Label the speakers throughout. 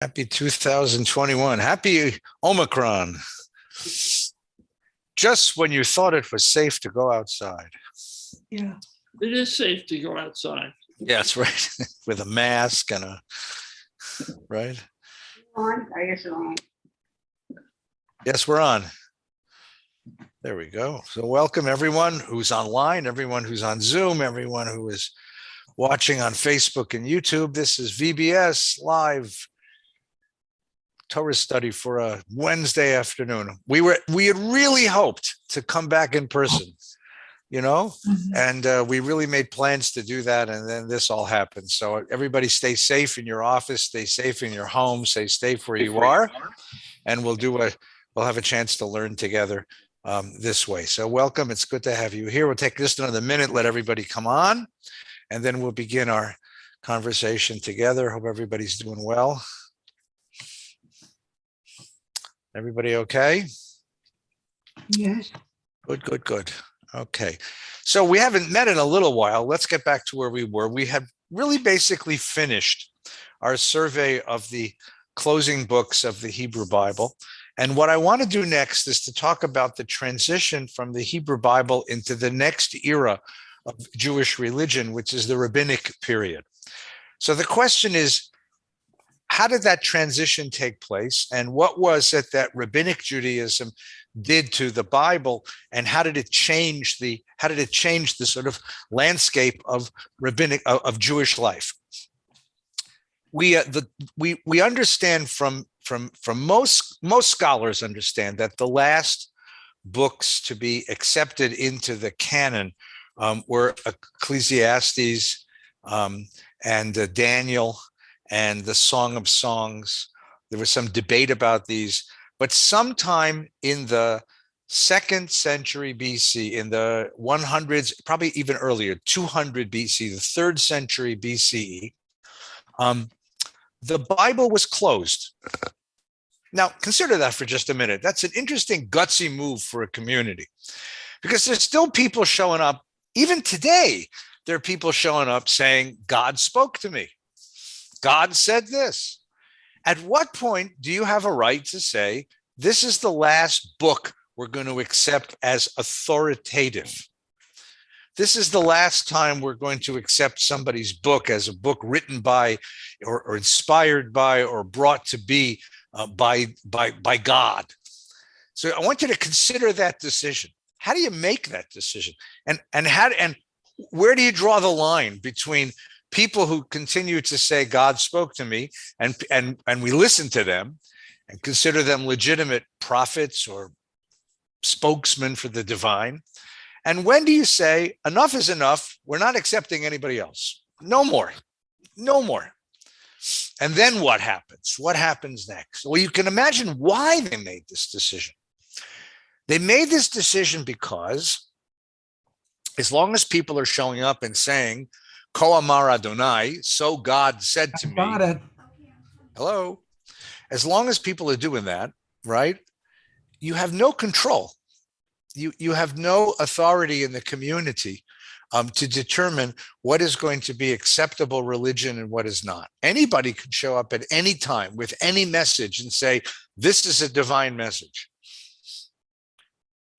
Speaker 1: Happy 2021. Happy Omicron. Just when you thought it was safe to go outside.
Speaker 2: Yeah, it is safe to go outside.
Speaker 1: Yeah, that's right. With a mask and right?
Speaker 3: I guess you're on.
Speaker 1: Yes, we're on. There we go. So welcome everyone who's online, everyone who's on Zoom, everyone who is watching on Facebook and YouTube. This is VBS Live Torah study for a Wednesday afternoon. We had really hoped to come back in person, and we really made plans to do that, and then this all happened. So everybody stay safe in your office, stay safe in your home, stay safe where you are, and we'll have a chance to learn together this way. So welcome. It's good to have you here. We'll take just another minute, let everybody come on, and then we'll begin our conversation together. Hope everybody's doing well. Everybody okay?
Speaker 3: Yes.
Speaker 1: Good. Okay. So we haven't met in a little while. Let's get back to where we were. We had really basically finished our survey of the closing books of the Hebrew Bible. And what I want to do next is to talk about the transition from the Hebrew Bible into the next era of Jewish religion, which is the rabbinic period. So the question is, how did that transition take place? And what was it that rabbinic Judaism did to the Bible? And how did it change the sort of landscape of Jewish life? We understand from most scholars understand that the last books to be accepted into the canon were Ecclesiastes and Daniel and the Song of Songs. There was some debate about these, but sometime in the 2nd century BC, in the 100s, probably even earlier, 200 BC, the 3rd century BCE, the Bible was closed. Now, consider that for just a minute. That's an interesting, gutsy move for a community, because there's still people showing up. Even today, there are people showing up saying, God spoke to me. God said this. At what point do you have a right to say, this is the last book we're going to accept as authoritative? This is the last time we're going to accept somebody's book as a book written by or inspired by or brought to be by God. So I want you to consider that decision. How do you make that decision? And where do you draw the line between people who continue to say God spoke to me and we listen to them and consider them legitimate prophets or spokesmen for the divine? And when do you say enough is enough? We're not accepting anybody else. No more. And then what happens? What happens next? Well, you can imagine why they made this decision. They made this decision because as long as people are showing up and saying, Ko Amar Adonai, so God said to me.
Speaker 4: Got it.
Speaker 1: Hello. As long as people are doing that, right, you have no control. You have no authority in the community to determine what is going to be acceptable religion and what is not. Anybody can show up at any time with any message and say, this is a divine message.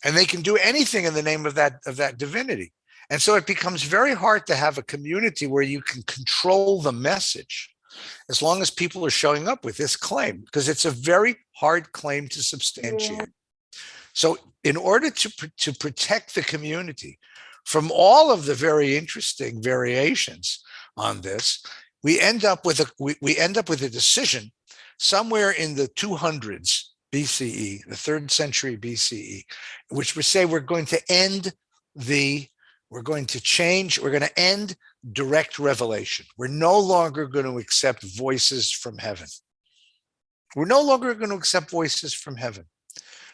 Speaker 1: And they can do anything in the name of that divinity. And so it becomes very hard to have a community where you can control the message as long as people are showing up with this claim, because it's a very hard claim to substantiate. Yeah. So in order to protect the community from all of the very interesting variations on this, we end up with a decision somewhere in the 200s BCE, the 3rd century BCE, which we say we're going to end we're going to end direct revelation. We're no longer going to accept voices from heaven. We're no longer going to accept voices from heaven.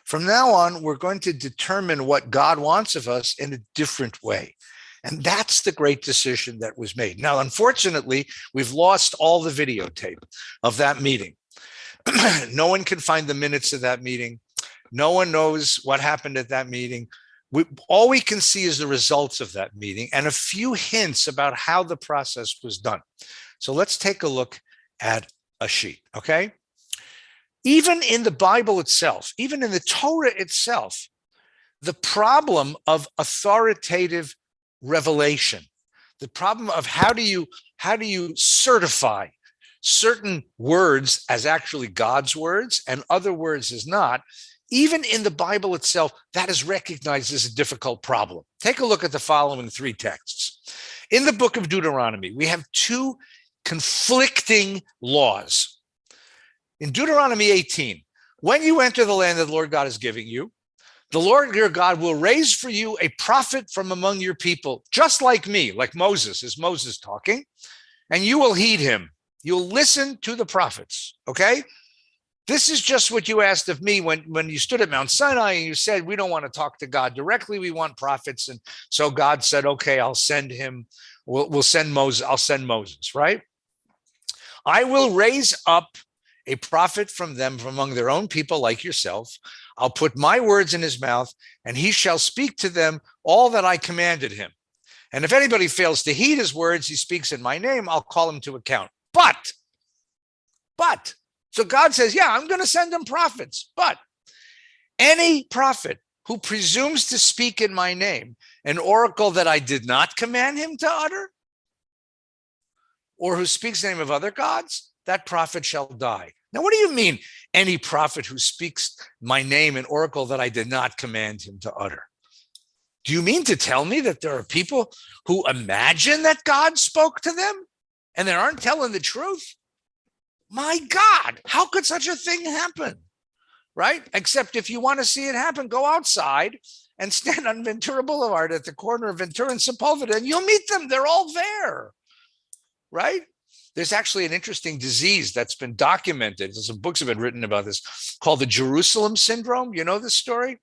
Speaker 1: From now on, we're going to determine what God wants of us in a different way. And that's the great decision that was made. Now, unfortunately, we've lost all the videotape of that meeting. No one can find the minutes of that meeting. No one knows what happened at that meeting. All we can see is the results of that meeting and a few hints about how the process was done. So let's take a look at a sheet, okay? Even in the Bible itself, even in the Torah itself, the problem of authoritative revelation, the problem of how do you certify certain words as actually God's words and other words as not, even in the Bible itself, that is recognized as a difficult problem. Take a look at the following three texts. In the book of Deuteronomy, we have two conflicting laws. In Deuteronomy 18, when you enter the land that the Lord God is giving you, the Lord your God will raise for you a prophet from among your people, just like me, like Moses. Is Moses talking? And you will heed him. You'll listen to the prophets, okay? This is just what you asked of me when you stood at Mount Sinai and you said, we don't want to talk to God directly. We want prophets. And so God said, okay, I'll send him. We'll send Moses. I'll send Moses, right? I will raise up a prophet from them, from among their own people like yourself. I'll put my words in his mouth, and he shall speak to them all that I commanded him. And if anybody fails to heed his words, he speaks in my name, I'll call him to account. But, so God says, yeah, I'm going to send them prophets, but any prophet who presumes to speak in my name, an oracle that I did not command him to utter, or who speaks in the name of other gods, that prophet shall die. Now, what do you mean, any prophet who speaks my name, an oracle that I did not command him to utter? Do you mean to tell me that there are people who imagine that God spoke to them and they aren't telling the truth? My God, how could such a thing happen? Right? Except if you want to see it happen, go outside and stand on Ventura Boulevard at the corner of Ventura and Sepulveda, and you'll meet them. They're all there. Right? There's actually an interesting disease that's been documented. Some books have been written about this called the Jerusalem syndrome. You know this story?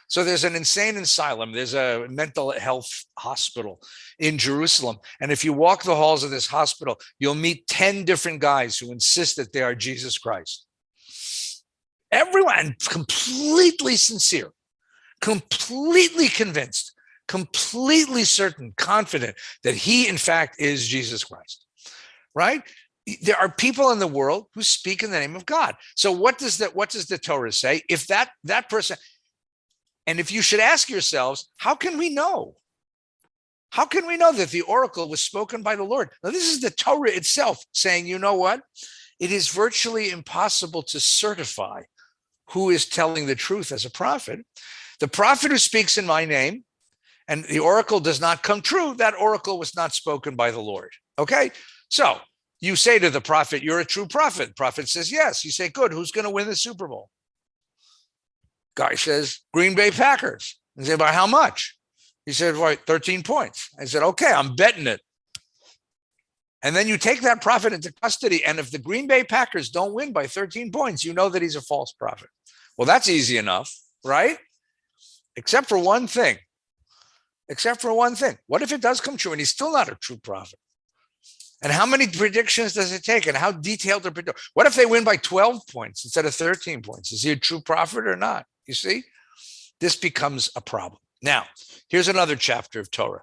Speaker 1: So there's an insane asylum. There's a mental health hospital in Jerusalem. And if you walk the halls of this hospital, you'll meet 10 different guys who insist that they are Jesus Christ. Everyone completely sincere, completely convinced, completely certain, confident that he, in fact, is Jesus Christ. Right? There are people in the world who speak in the name of God. So what does the Torah say? If that person, and if you should ask yourselves, how can we know? How can we know that the oracle was spoken by the Lord? Now, this is the Torah itself saying, you know what? It is virtually impossible to certify who is telling the truth as a prophet. The prophet who speaks in my name and the oracle does not come true, that oracle was not spoken by the Lord. Okay? So you say to the prophet, you're a true prophet. The prophet says, yes. You say, good. Who's going to win the Super Bowl? Guy says, Green Bay Packers. I say, by how much? He said, right, 13 points. I said, okay, I'm betting it. And then you take that prophet into custody. And if the Green Bay Packers don't win by 13 points, you know that he's a false prophet. Well, that's easy enough, right? Except for one thing. What if it does come true and he's still not a true prophet? And how many predictions does it take? And how detailed to predict? What if they win by 12 points instead of 13 points? Is he a true prophet or not? You see, this becomes a problem. Now, here's another chapter of Torah.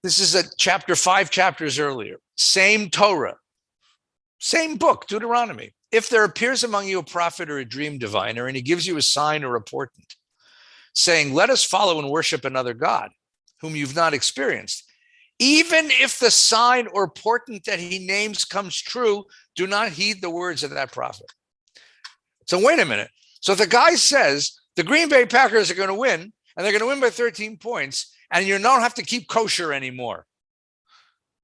Speaker 1: This is a chapter 5 chapters earlier. Same Torah, same book, Deuteronomy. If there appears among you a prophet or a dream diviner, and he gives you a sign or a portent, saying, let us follow and worship another God, whom you've not experienced, even if the sign or portent that he names comes true, do not heed the words of that prophet. So wait a minute. So the guy says the Green Bay Packers are going to win, and they're going to win by 13 points, and you don't have to keep kosher anymore.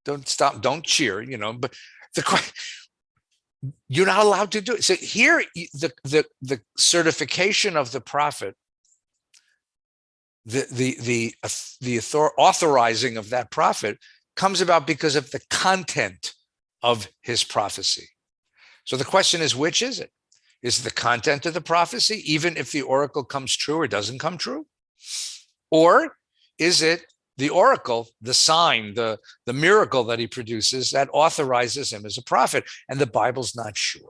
Speaker 1: Don't stop, don't cheer, but you're not allowed to do it. So here, the certification of the prophet, the authorizing of that prophet comes about because of the content of his prophecy. So the question is, which is it? Is it the content of the prophecy, even if the oracle comes true or doesn't come true? Or is it the oracle, the sign, the miracle that he produces that authorizes him as a prophet? And the Bible's not sure.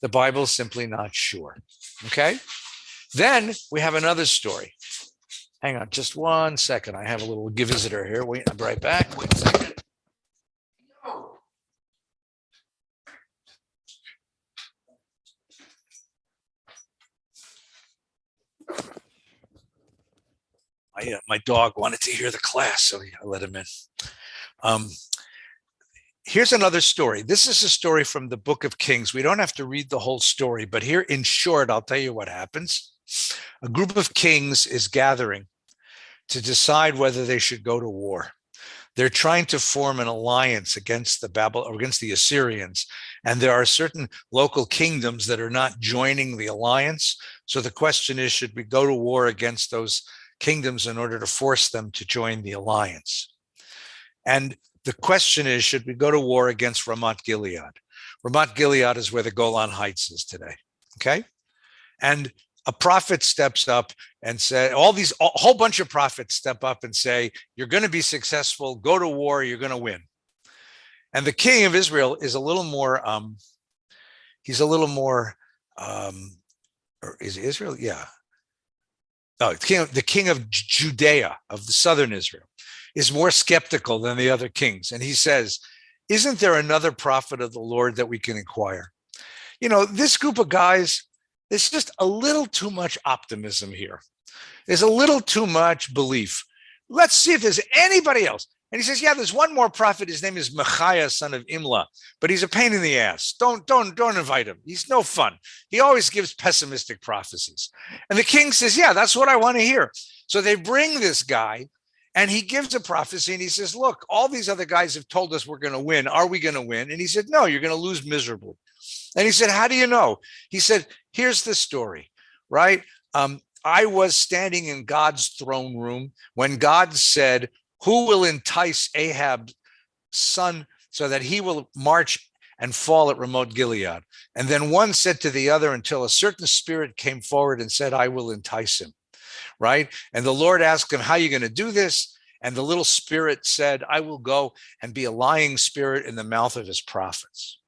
Speaker 1: The Bible's simply not sure. Okay? Then we have another story. Hang on just 1 second. I have a little visitor here. Wait, I'll be right back. Wait a second. my dog wanted to hear the class, so I let him in. Here's another story. This is a story from the Book of Kings. We don't have to read the whole story, but here in short, I'll tell you what happens. A group of kings is gathering to decide whether they should go to war. They're trying to form an alliance against the Assyrians, and there are certain local kingdoms that are not joining the alliance. So the question is, should we go to war against those kingdoms in order to force them to join the alliance? And the question is, should we go to war against Ramat Gilead? Ramat Gilead is where the Golan Heights is today, okay? And a prophet steps up and said, a whole bunch of prophets step up and say, you're going to be successful, go to war, you're going to win. And the king of Israel is a little more, or is Israel? Yeah. Oh, the king of Judea, of the southern Israel, is more skeptical than the other kings. And he says, isn't there another prophet of the Lord that we can inquire? You know, this group of guys, there's just a little too much optimism here. There's a little too much belief. Let's see if there's anybody else. And he says, yeah, there's one more prophet. His name is Micaiah, son of Imlah, but he's a pain in the ass. Don't invite him. He's no fun. He always gives pessimistic prophecies. And the king says, yeah, that's what I want to hear. So they bring this guy and he gives a prophecy and he says, look, all these other guys have told us we're going to win. Are we going to win? And he said, no, you're going to lose miserably. And he said, how do you know? He said, here's the story, right? I was standing in God's throne room when God said, who will entice Ahab's son so that he will march and fall at Ramoth Gilead? And then one said to the other until a certain spirit came forward and said, I will entice him, right? And the Lord asked him, how are you going to do this? And the little spirit said, I will go and be a lying spirit in the mouth of his prophets.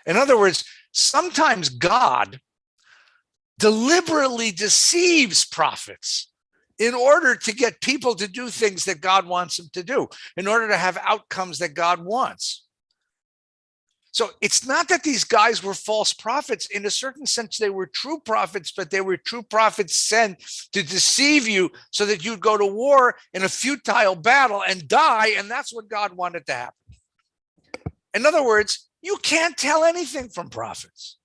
Speaker 1: In other words, sometimes God deliberately deceives prophets in order to get people to do things that God wants them to do, in order to have outcomes that God wants. So it's not that these guys were false prophets. In a certain sense, they were true prophets, but they were true prophets sent to deceive you so that you'd go to war in a futile battle and die, and that's what God wanted to happen. In other words, you can't tell anything from prophets.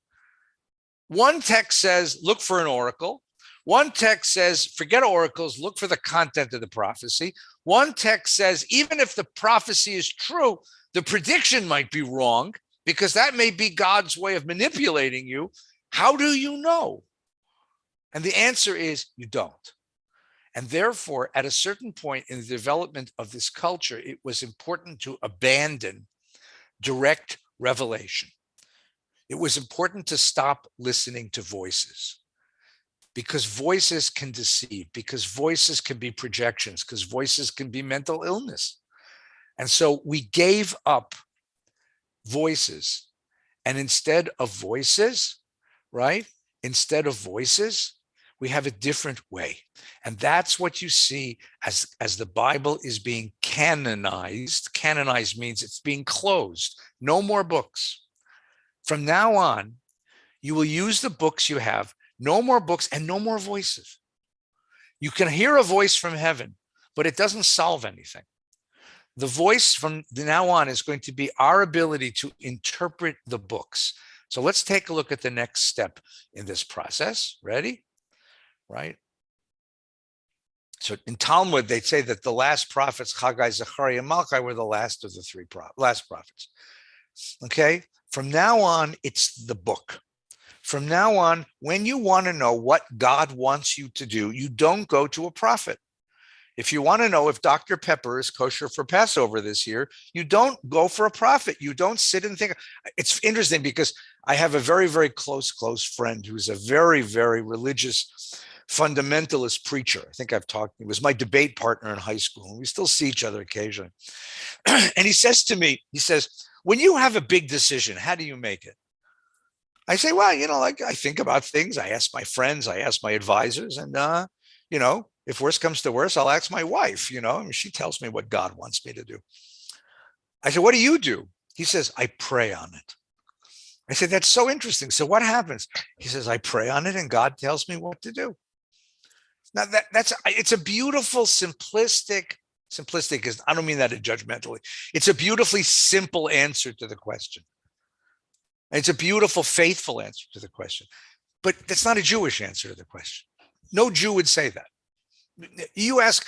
Speaker 1: One text says, look for an oracle. One text says, forget oracles, look for the content of the prophecy. One text says, even if the prophecy is true, the prediction might be wrong because that may be God's way of manipulating you. How do you know? And the answer is you don't. And therefore, at a certain point in the development of this culture, it was important to abandon direct revelation. It was important to stop listening to voices, because voices can deceive, because voices can be projections, because voices can be mental illness. And so we gave up voices. And instead of voices, right? Instead of voices, we have a different way. And that's what you see as the Bible is being canonized. Canonized means it's being closed. No more books. From now on, you will use the books you have, no more books and no more voices. You can hear a voice from heaven, but it doesn't solve anything. The voice from now on is going to be our ability to interpret the books. So let's take a look at the next step in this process. Ready? Right? So in Talmud, they say that the last prophets, Haggai, Zechariah, and Malachi, were the last of the last prophets. Okay? From now on, it's the book. From now on, when you want to know what God wants you to do, you don't go to a prophet. If you want to know if Dr. Pepper is kosher for Passover this year, you don't go for a prophet. You don't sit and think. It's interesting because I have a very, very close friend who's a very, very religious fundamentalist preacher. I think he was my debate partner in high school. We still see each other occasionally. And he says to me, when you have a big decision, how do you make it? I say, well, I think about things. I ask my friends, I ask my advisors, and, if worse comes to worse, I'll ask my wife, she tells me what God wants me to do. I said, what do you do? He says, I pray on it. I said, that's so interesting. So what happens? He says, I pray on it and God tells me what to do. Now it's a beautiful, simplistic is, I don't mean that judgmentally. It's a beautifully simple answer to the question. It's a beautiful, faithful answer to the question. But that's not a Jewish answer to the question. No Jew would say that. You ask,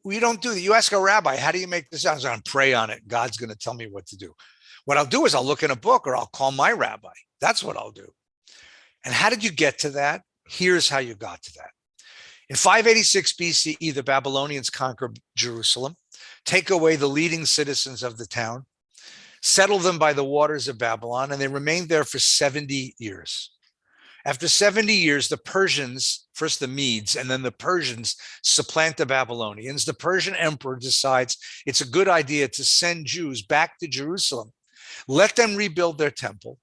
Speaker 1: we don't do that. You ask a rabbi, how do you make this? I'm going to pray on it. God's going to tell me what to do. What I'll do is I'll look in a book or I'll call my rabbi. That's what I'll do. And how did you get to that? Here's how you got to that. In 586 BCE, the Babylonians conquer Jerusalem, take away the leading citizens of the town, settle them by the waters of Babylon, and they remained there for 70 years. After 70 years, the Persians, first the Medes, and then the Persians supplant the Babylonians. The Persian emperor decides it's a good idea to send Jews back to Jerusalem. Let them rebuild their temple.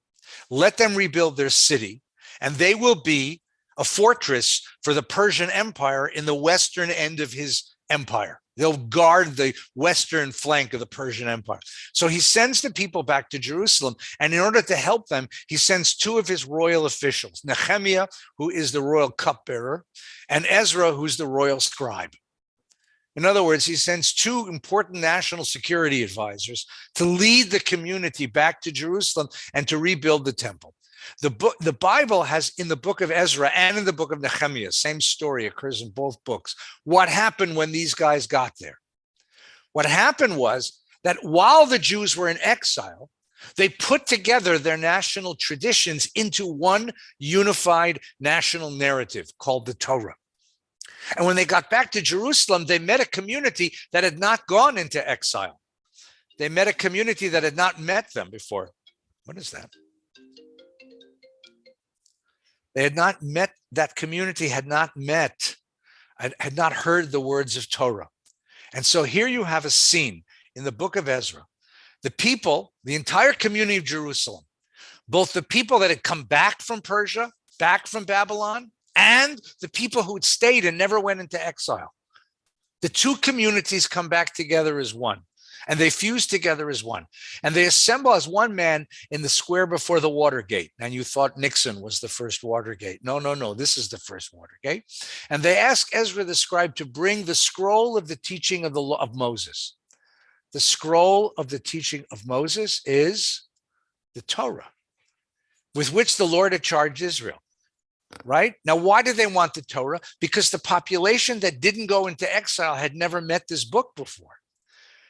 Speaker 1: Let them rebuild their city, and they will be a fortress for the Persian Empire in the western end of his empire. They'll guard the western flank of the Persian Empire. So he sends the people back to Jerusalem, and in order to help them, he sends two of his royal officials, Nehemiah, who is the royal cupbearer, and Ezra, who's the royal scribe. In other words, he sends two important national security advisors to lead the community back to Jerusalem and to rebuild the temple. The Bible has, in the book of Ezra and in the book of Nehemiah, same story occurs in both books. What happened when these guys got there? What happened was that while the Jews were in exile, they put together their national traditions into one unified national narrative called the Torah. And when they got back to Jerusalem, they met a community that had not gone into exile. They met a community that had not met them before. What is that? They had not met, that community had not met, had not heard the words of Torah. And so here you have a scene in the book of Ezra. The people, the entire community of Jerusalem, both the people that had come back from Persia, back from Babylon, and the people who had stayed and never went into exile. The two communities come back together as one. And they fuse together as one. And they assemble as one man in the square before the Watergate. And you thought Nixon was the first Watergate. No, this is the first Watergate. And they ask Ezra the scribe to bring the scroll of the teaching of the law of Moses. The scroll of the teaching of Moses is the Torah, with which the Lord had charged Israel. Right? Now, why did they want the Torah? Because the population that didn't go into exile had never met this book before.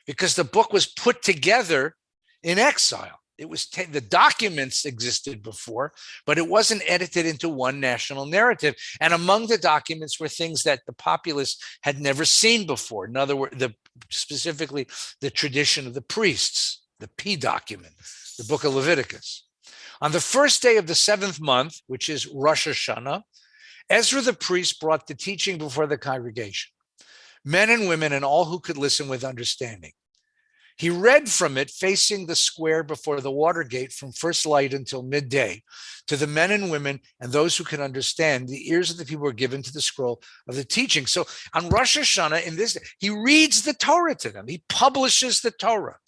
Speaker 1: Because the book was put together in exile. It was the documents existed before, but it wasn't edited into one national narrative. And among the documents were things that the populace had never seen before. In other words, specifically the tradition of the priests, the P document, the book of Leviticus. On the first day of the 7th month, which is Rosh Hashanah, Ezra the priest brought the teaching before the congregation, men and women and all who could listen with understanding. He read from it facing the square before the Watergate from first light until midday to the men and women and those who could understand. The ears of the people were given to the scroll of the teaching. So on Rosh Hashanah, in this, he reads the Torah to them. He publishes the Torah,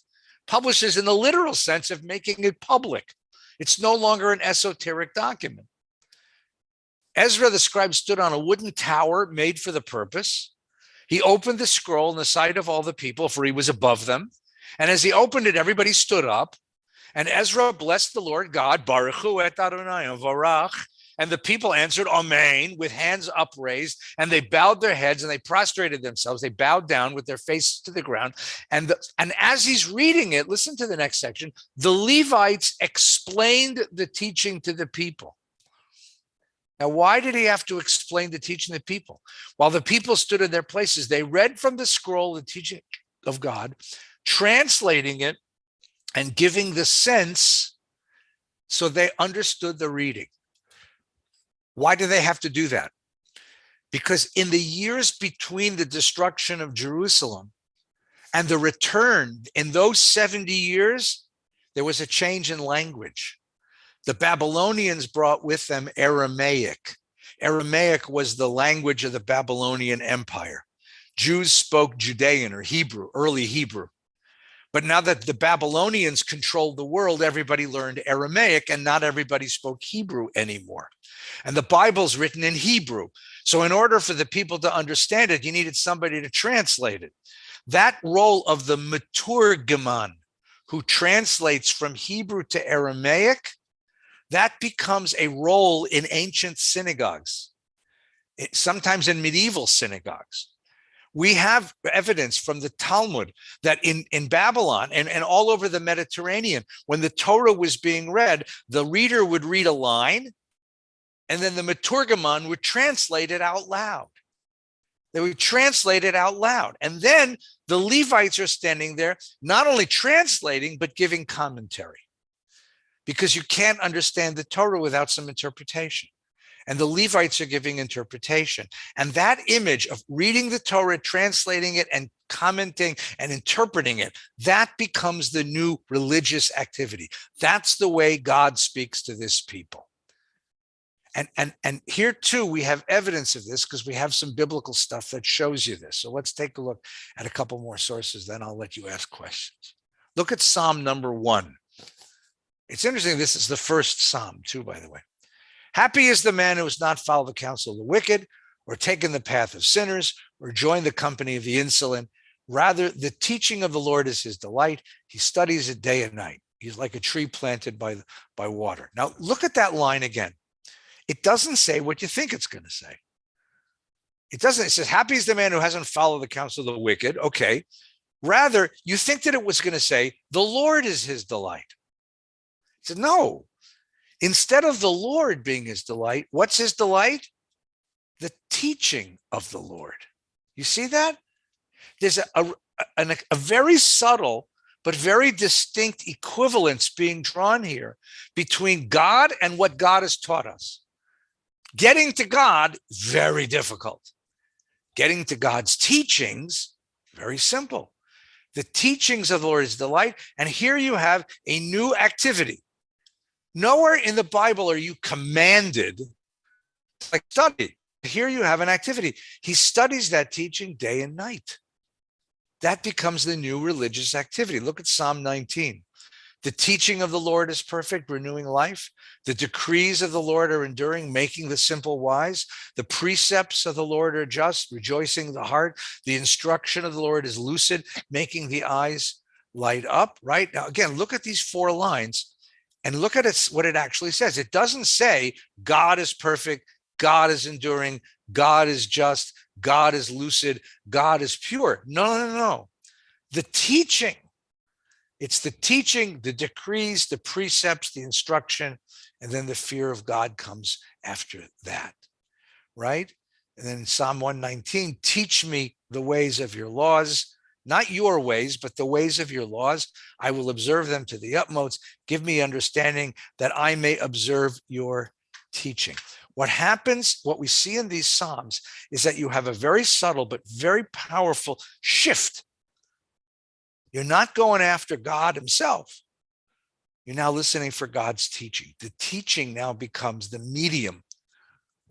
Speaker 1: publishes in the literal sense of making it public. It's no longer an esoteric document. Ezra the scribe stood on a wooden tower made for the purpose. He opened the scroll in the sight of all the people, for he was above them. And as he opened it, everybody stood up. And Ezra blessed the Lord God, Baruch Hu et Adonai, Varach. And the people answered, Amen, with hands upraised. And they bowed their heads and they prostrated themselves. They bowed down with their faces to the ground. And as he's reading it, listen to the next section. The Levites explained the teaching to the people. Now, why did he have to explain the teaching to the people? While the people stood in their places, they read from the scroll the teaching of God, translating it and giving the sense so they understood the reading. Why do they have to do that? Because in the years between the destruction of Jerusalem and the return, in those 70 years, there was a change in language. The Babylonians brought with them Aramaic. Aramaic was the language of the Babylonian Empire. Jews spoke Judean or Hebrew, early Hebrew. But now that the Babylonians controlled the world, everybody learned Aramaic and not everybody spoke Hebrew anymore. And the Bible's written in Hebrew. So in order for the people to understand it, you needed somebody to translate it. That role of the Maturgaman, who translates from Hebrew to Aramaic, that becomes a role in ancient synagogues, sometimes in medieval synagogues. We have evidence from the Talmud that in Babylon and all over the Mediterranean, when the Torah was being read, the reader would read a line, and then the Maturgaman would translate it out loud. They would translate it out loud. And then the Levites are standing there, not only translating, but giving commentary. Because you can't understand the Torah without some interpretation. And the Levites are giving interpretation. And that image of reading the Torah, translating it, and commenting and interpreting it, that becomes the new religious activity. That's the way God speaks to this people. And here too, we have evidence of this because we have some biblical stuff that shows you this. So let's take a look at a couple more sources, then I'll let you ask questions. Look at Psalm number 1. It's interesting, this is the first Psalm too, by the way. Happy is the man who has not followed the counsel of the wicked, or taken the path of sinners, or joined the company of the insolent. Rather, the teaching of the Lord is his delight. He studies it day and night. He's like a tree planted by water. Now, look at that line again. It doesn't say what you think it's going to say. It doesn't. It says, happy is the man who hasn't followed the counsel of the wicked. Okay. Rather, you think that it was going to say, the Lord is his delight. It said, no. Instead of the Lord being his delight, what's his delight? The teaching of the Lord. You see that? There's a very subtle but very distinct equivalence being drawn here between God and what God has taught us. Getting to God, very difficult. Getting to God's teachings, very simple. The teachings of the Lord is delight. And here you have a new activity. Nowhere in the Bible are you commanded to like study. Here you have an activity. He studies that teaching day and night. That becomes the new religious activity. Look at Psalm 19. The teaching of the Lord is perfect, renewing life. The decrees of the Lord are enduring, making the simple wise. The precepts of the Lord are just, rejoicing the heart. The instruction of the Lord is lucid, making the eyes light up. Right now, again, look at these 4 lines. And look at it, what it actually says. It doesn't say God is perfect, God is enduring, God is just, God is lucid, God is pure. No. The teaching, it's the teaching, the decrees, the precepts, the instruction, and then the fear of God comes after that, right? And then in Psalm 119, teach me the ways of your laws. Not your ways, but the ways of your laws. I will observe them to the utmost. Give me understanding that I may observe your teaching. What happens, what we see in these Psalms is that you have a very subtle but very powerful shift. You're not going after God himself. You're now listening for God's teaching. The teaching now becomes the medium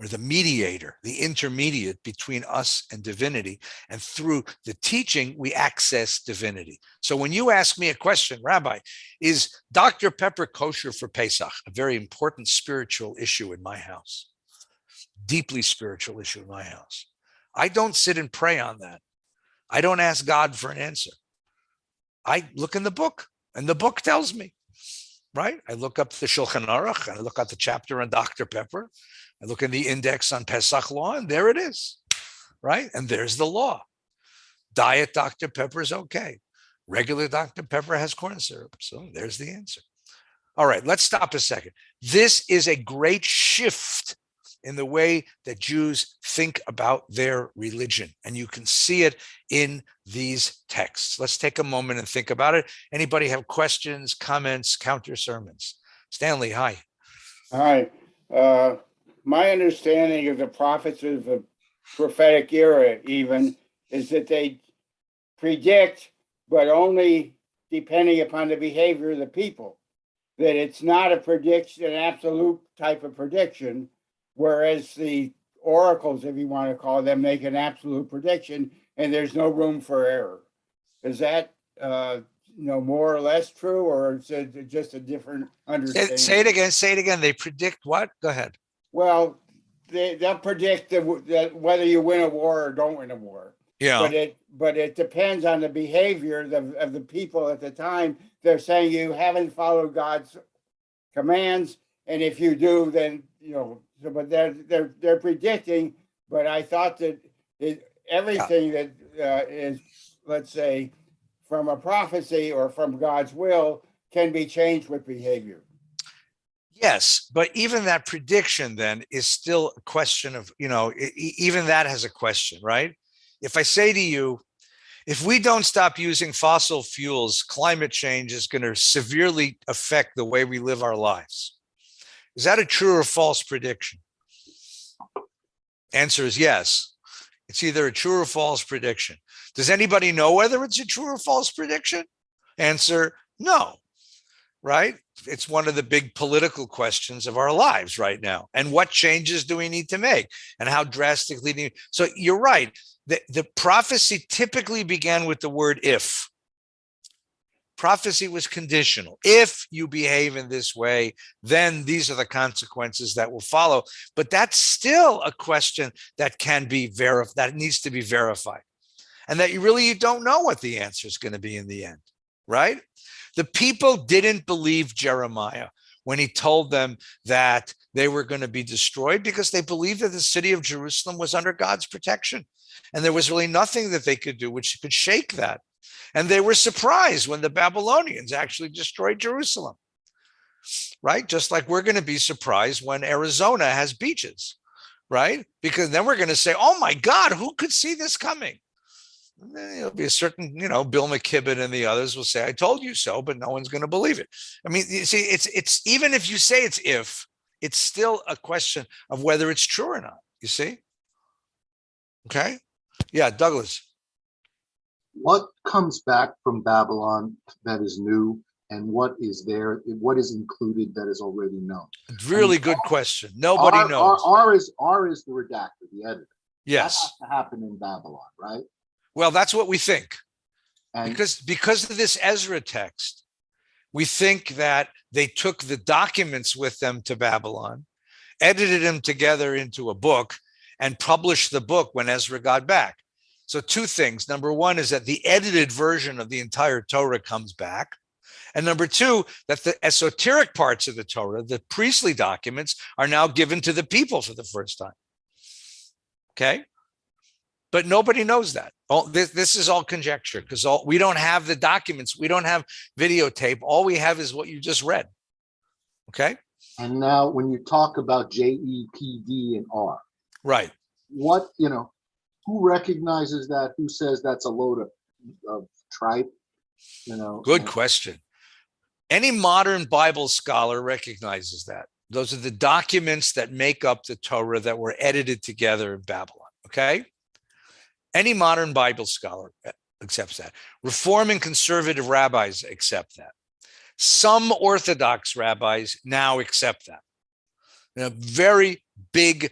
Speaker 1: or the mediator, the intermediate between us and divinity. And through the teaching, we access divinity. So when you ask me a question, Rabbi, is Dr. Pepper kosher for Pesach? A very important spiritual issue in my house, deeply spiritual issue in my house. I don't sit and pray on that. I don't ask God for an answer. I look in the book, and the book tells me, right? I look up the Shulchan Aruch, and I look at the chapter on Dr. Pepper. I look in the index on Pesach law, and there it is, right? And there's the law. Diet Dr. Pepper is okay. Regular Dr. Pepper has corn syrup. So there's the answer. All right, let's stop a second. This is a great shift in the way that Jews think about their religion. And you can see it in these texts. Let's take a moment and think about it. Anybody have questions, comments, counter sermons? Stanley, hi.
Speaker 4: Hi. My understanding of the prophets of the prophetic era even is that they predict, but only depending upon the behavior of the people. That it's not a prediction, an absolute type of prediction, whereas the oracles, if you want to call them, make an absolute prediction and there's no room for error. Is that more or less true, or is it just a different understanding?
Speaker 1: Say it again. Say it again. They predict what? Go ahead.
Speaker 4: Well, they'll predict that whether you win a war or don't win a war.
Speaker 1: Yeah.
Speaker 4: But it depends on the behavior of the people at the time. They're saying you haven't followed God's commands, and if you do, then but they're predicting. But I thought that everything that is, let's say, from a prophecy or from God's will can be changed with behavior.
Speaker 1: Yes, but even that prediction then is still a question of, even that has a question, right? If I say to you, if we don't stop using fossil fuels, climate change is going to severely affect the way we live our lives. Is that a true or false prediction? Answer is yes. It's either a true or false prediction. Does anybody know whether it's a true or false prediction? Answer, no, right? It's one of the big political questions of our lives right now. And what changes do we need to make? And how drastically so you're right. The prophecy typically began with the word if. Prophecy was conditional. If you behave in this way, then these are the consequences that will follow. But that's still a question that can be verified, that needs to be verified. And that you don't know what the answer is going to be in the end, right? The people didn't believe Jeremiah when he told them that they were going to be destroyed, because they believed that the city of Jerusalem was under God's protection. And there was really nothing that they could do which could shake that. And they were surprised when the Babylonians actually destroyed Jerusalem, right? Just like we're going to be surprised when Arizona has beaches, right? Because then we're going to say, oh my God, who could see this coming? And then it'll be a certain, Bill McKibben and the others will say, I told you so, but no one's going to believe it. I mean, you see, it's even if you say it's still a question of whether it's true or not, you see? Okay. Yeah, Douglas.
Speaker 5: What comes back from Babylon that is new, and what is there? What is included that is already known?
Speaker 1: Really good question. Nobody knows.
Speaker 5: R is the redactor, the editor.
Speaker 1: Yes.
Speaker 5: That has to happen in Babylon, right?
Speaker 1: Well, that's what we think.
Speaker 5: And
Speaker 1: Because of this Ezra text, we think that they took the documents with them to Babylon, edited them together into a book, and published the book when Ezra got back. So two things. Number one is that the edited version of the entire Torah comes back. And number two, that the esoteric parts of the Torah, the priestly documents, are now given to the people for the first time. Okay? But nobody knows that. This is all conjecture, because we don't have the documents. We don't have videotape. All we have is what you just read. Okay?
Speaker 5: And now when you talk about JEPD and R,
Speaker 1: right?
Speaker 5: What, who recognizes that? Who says that's a load of tripe?
Speaker 1: Good question. Any modern Bible scholar recognizes that. Those are the documents that make up the Torah that were edited together in Babylon. Okay? Any modern Bible scholar accepts that. Reform and conservative rabbis accept that. Some Orthodox rabbis now accept that. Very big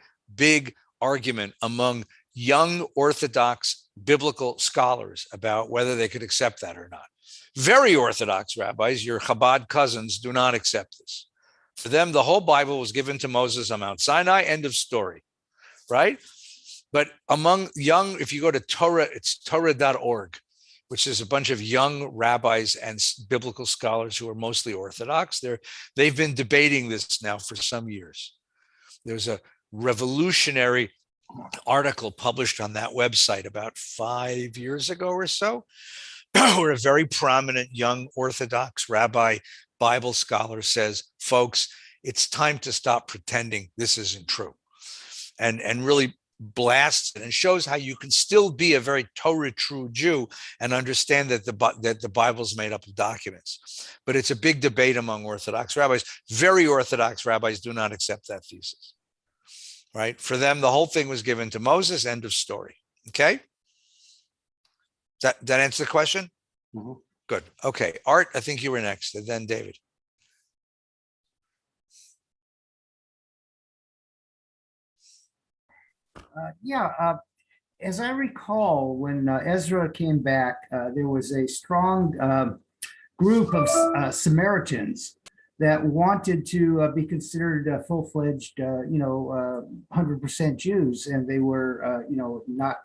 Speaker 1: argument among young Orthodox biblical scholars about whether they could accept that or not. Very Orthodox rabbis, your Chabad cousins, do not accept this. For them, the whole Bible was given to Moses on Mount Sinai, end of story, right? But among young, if you go to Torah, it's Torah.org, which is a bunch of young rabbis and biblical scholars who are mostly Orthodox. They've been debating this now for some years. There's a revolutionary article published on that website about 5 years ago or so, where a very prominent young Orthodox rabbi Bible scholar says, folks, it's time to stop pretending this isn't true, and really blasts it and shows how you can still be a very Torah true Jew and understand that the Bible's made up of documents. But it's a big debate among Orthodox rabbis. Very Orthodox rabbis do not accept that thesis. Right? For them, the whole thing was given to Moses, end of story. Okay? That answer the question?
Speaker 5: Mm-hmm.
Speaker 1: Good. Okay. Art, I think you were next, and then David.
Speaker 6: As I recall, when Ezra came back, there was a strong group of Samaritans that wanted to be considered full-fledged, 100% Jews, and they were, not,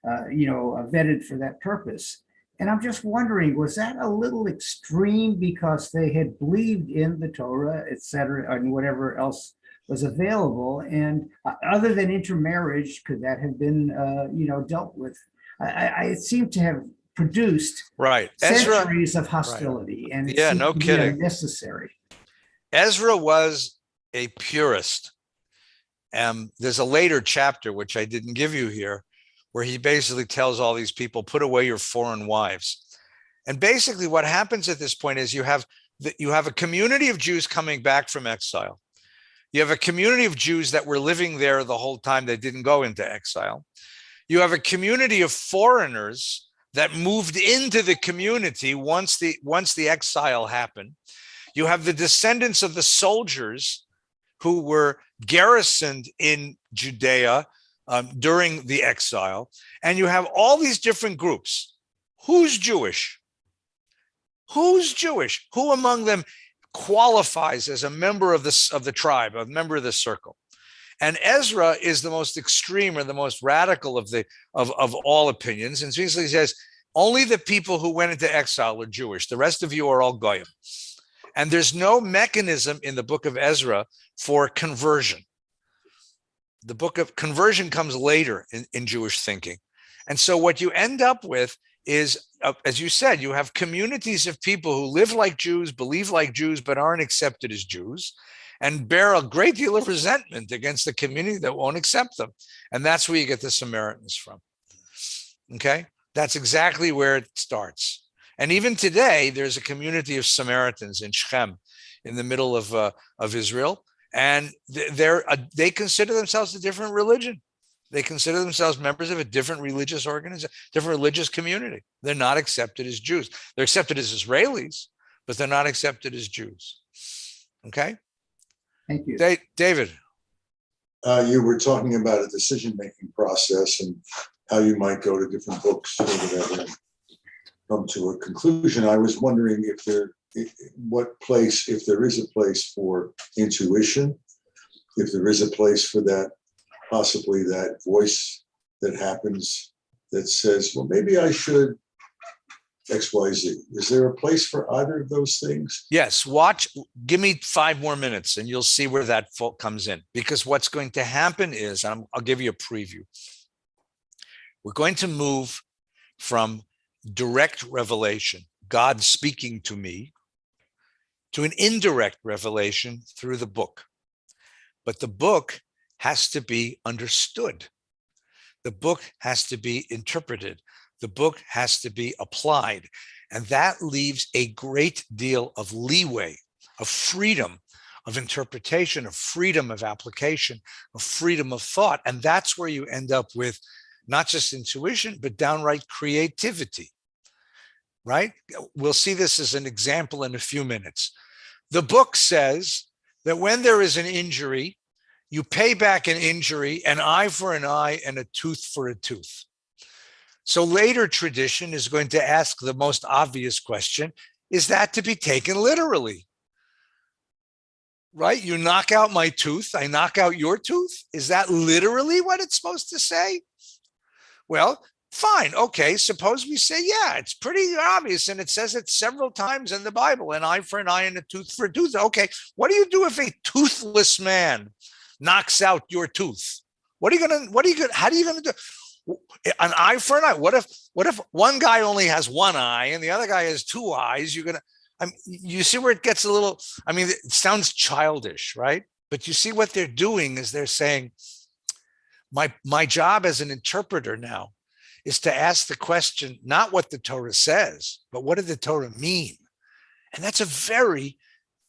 Speaker 6: vetted for that purpose. And I'm just wondering, was that a little extreme because they had believed in the Torah, et cetera, and whatever else was available? And other than intermarriage, could that have been, dealt with? It seemed to have produced
Speaker 1: Right. Ezra,
Speaker 6: centuries of hostility, and it
Speaker 1: Yeah,
Speaker 6: seemed
Speaker 1: no
Speaker 6: to be
Speaker 1: kidding.
Speaker 6: unnecessary.
Speaker 1: Ezra was a purist. There's a later chapter, which I didn't give you here, where he basically tells all these people, put away your foreign wives. And basically what happens at this point is you have a community of Jews coming back from exile. You have a community of Jews that were living there the whole time they didn't go into exile. You have a community of foreigners that moved into the community once the exile happened. You have the descendants of the soldiers who were garrisoned in Judea during the exile. And you have all these different groups. Who's Jewish? Who's Jewish? Who among them qualifies as a member of the tribe, a member of the circle? And Ezra is the most extreme or the most radical of all opinions. And so he says, only the people who went into exile are Jewish. The rest of you are all Goyim. And there's no mechanism in the book of Ezra for conversion. The book of conversion comes later in Jewish thinking. And so what you end up with is, as you said, you have communities of people who live like Jews, believe like Jews, but aren't accepted as Jews, and bear a great deal of resentment against the community that won't accept them. And that's where you get the Samaritans from. Okay? That's exactly where it starts. And even today, there's a community of Samaritans in Shechem, in the middle of Israel, and they consider themselves a different religion. They consider themselves members of a different religious organization, different religious community. They're not accepted as Jews. They're accepted as Israelis, but they're not accepted as Jews. Okay?
Speaker 6: Thank you.
Speaker 1: David.
Speaker 5: You were talking about a decision-making process and how you might go to different books or whatever and come to a conclusion. I was wondering if there is a place for intuition, if there is a place for that, possibly that voice that happens that says, well, maybe I should X, Y, Z. Is there a place for either of those things?
Speaker 1: Yes, give me 5 more minutes and you'll see where that comes in. Because what's going to happen is, I'll give you a preview. We're going to move from direct revelation, God speaking to me, to an indirect revelation through the book. But the book has to be understood. The book has to be interpreted. The book has to be applied. And that leaves a great deal of leeway, of freedom of interpretation, of freedom of application, of freedom of thought. And that's where you end up with not just intuition, but downright creativity, right? We'll see this as an example in a few minutes. The book says that when there is an injury, you pay back an injury, an eye for an eye and a tooth for a tooth. So later tradition is going to ask the most obvious question, is that to be taken literally? Right? You knock out my tooth, I knock out your tooth. Is that literally what it's supposed to say? Well, fine. Okay. Suppose we say, yeah, it's pretty obvious. And it says it several times in the Bible, an eye for an eye and a tooth for a tooth. Okay. What do you do if a toothless man knocks out your tooth? How are you going to do an eye for an eye? What if one guy only has one eye and the other guy has 2 eyes? You see where it gets a little, it sounds childish, right? But you see what they're doing is they're saying, my job as an interpreter now is to ask the question, not what the Torah says, but what did the Torah mean? And that's a very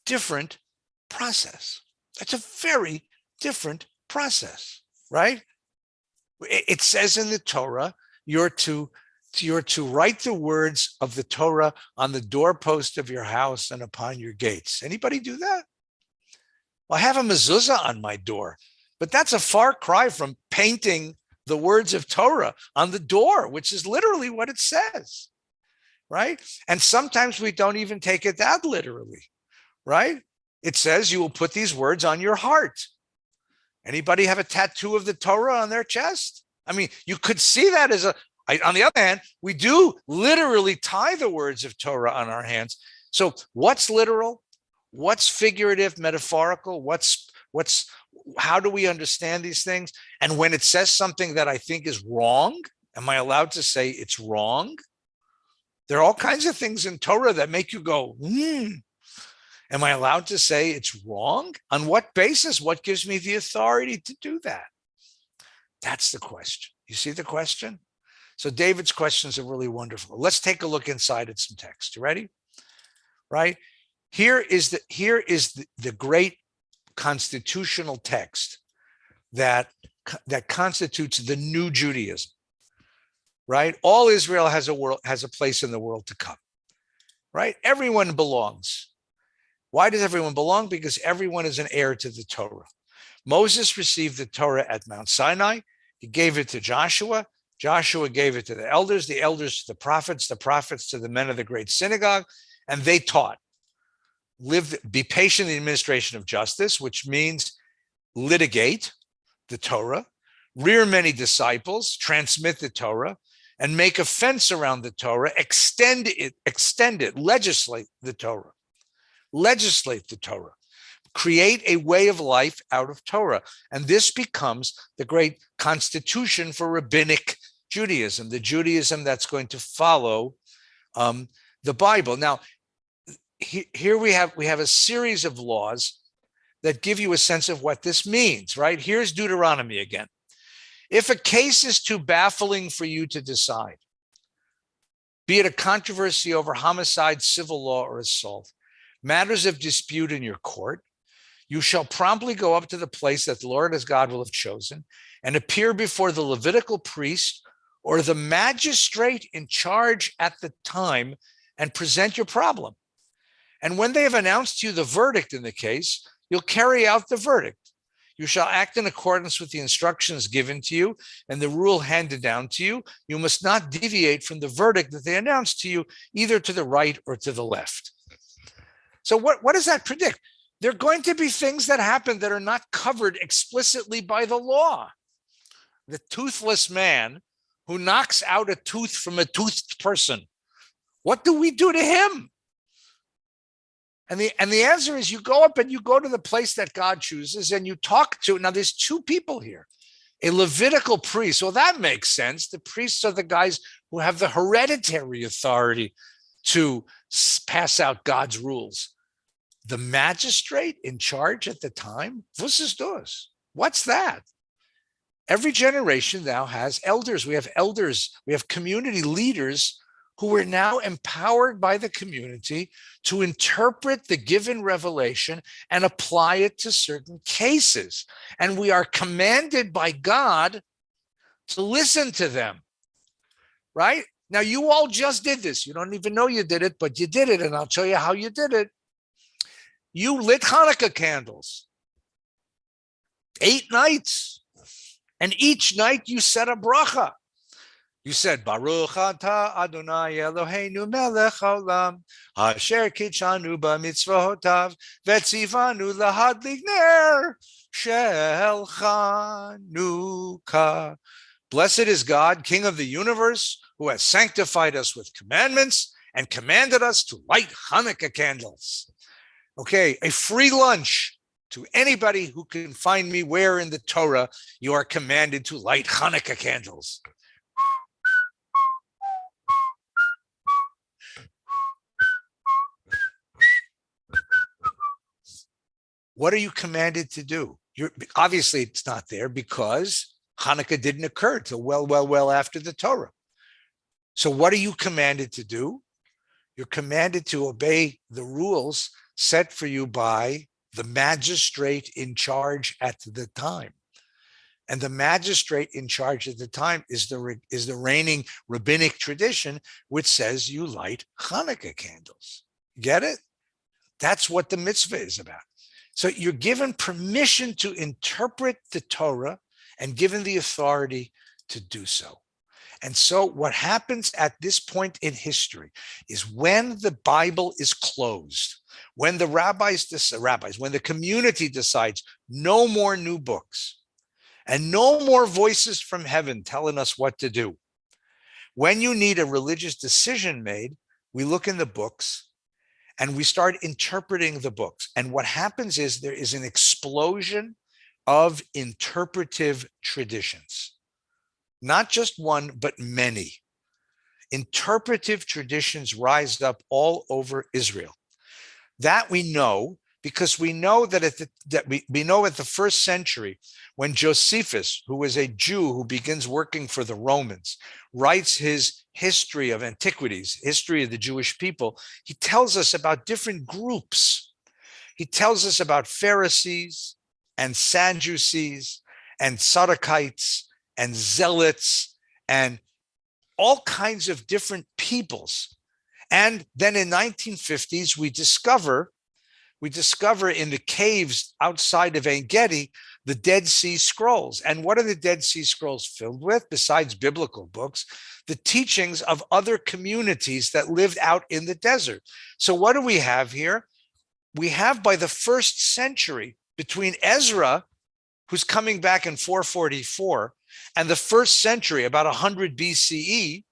Speaker 1: different process. That's a very different process, right? It says in the Torah, you're to write the words of the Torah on the doorpost of your house and upon your gates. Anybody do that? Well, I have a mezuzah on my door, but that's a far cry from painting the words of Torah on the door, which is literally what it says. right? And sometimes we don't even take it that literally, right? It says you will put these words on your heart. Anybody have a tattoo of the Torah on their chest? I mean, you could see that as on the other hand, we do literally tie the words of Torah on our hands. So what's literal? What's figurative, metaphorical? How do we understand these things? And when it says something that I think is wrong, am I allowed to say it's wrong? There are all kinds of things in Torah that make you go, Am I allowed to say it's wrong? On what basis? What gives me the authority to do that? That's the question. You see the question? So David's questions are really wonderful. Let's take a look inside at some text. You ready? Right? Here is the great constitutional text that constitutes the new Judaism. Right? All Israel has a place in the world to come. Right? Everyone belongs. Why does everyone belong? Because everyone is an heir to the Torah. Moses received the Torah at Mount Sinai. He gave it to Joshua. Joshua gave it to the elders to the prophets to the men of the great synagogue, and they taught. Be patient in the administration of justice, which means litigate the Torah, rear many disciples, transmit the Torah, and make a fence around the Torah, extend it, legislate the Torah. Legislate the Torah, create a way of life out of Torah. And this becomes the great constitution for rabbinic Judaism, the Judaism that's going to follow the Bible. Now, here we have a series of laws that give you a sense of what this means, right? Here's Deuteronomy again. If a case is too baffling for you to decide, be it a controversy over homicide, civil law, or assault, matters of dispute in your court, you shall promptly go up to the place that the Lord as God will have chosen and appear before the Levitical priest or the magistrate in charge at the time and present your problem. And when they have announced to you the verdict in the case, you'll carry out the verdict. You shall act in accordance with the instructions given to you and the rule handed down to you. You must not deviate from the verdict that they announced to you, either to the right or to the left. So what does that predict? There are going to be things that happen that are not covered explicitly by the law. The toothless man who knocks out a tooth from a toothed person, what do we do to him? And the answer is you go up and you go to the place that God chooses and you talk to, now there's two people here, a Levitical priest. Well, that makes sense. The priests are the guys who have the hereditary authority to pass out God's rules. The magistrate in charge at the time, was ist das? What's that? Every generation now has elders. We have elders. We have community leaders who are now empowered by the community to interpret the given revelation and apply it to certain cases. And we are commanded by God to listen to them, right? Now, you all just did this. You don't even know you did it, but you did it, and I'll show you how you did it. You lit Hanukkah candles 8 nights, and each night you said a bracha. You said, Baruch atah Adonai Eloheinu melech haolam, asher kitshanu b'mitzvotav, v'tzivanu lahadlik ner shel Chanukah. Blessed is God, King of the universe, who has sanctified us with commandments and commanded us to light Hanukkah candles. Okay, a free lunch to anybody who can find me where in the Torah you are commanded to light Hanukkah candles. What are you commanded to do? Obviously, it's not there because Hanukkah didn't occur till well after the Torah. So what are you commanded to do? You're commanded to obey the rules set for you by the magistrate in charge at the time. And the magistrate in charge at the time is the reigning rabbinic tradition, which says you light Hanukkah candles. Get it? That's what the mitzvah is about. So you're given permission to interpret the Torah and given the authority to do so. And so what happens at this point in history is when the Bible is closed, when the when the community decides no more new books and no more voices from heaven telling us what to do. When you need a religious decision made, we look in the books and we start interpreting the books. And what happens is there is an explosion of interpretive traditions. Not just one, but many. Interpretive traditions rise up all over Israel. That we know because we know that we know at the first century, when Josephus, who was a Jew who begins working for the Romans, writes his history of antiquities, history of the Jewish people, he tells us about different groups. He tells us about Pharisees and Sadducees and Sadducites and Zealots and all kinds of different peoples. And then in 1950s, we discover in the caves outside of En Gedi, the Dead Sea Scrolls. And what are the Dead Sea Scrolls filled with, besides biblical books? The teachings of other communities that lived out in the desert. So what do we have here? We have by the first century, between Ezra, who's coming back in 444, and the first century, about 100 BCE,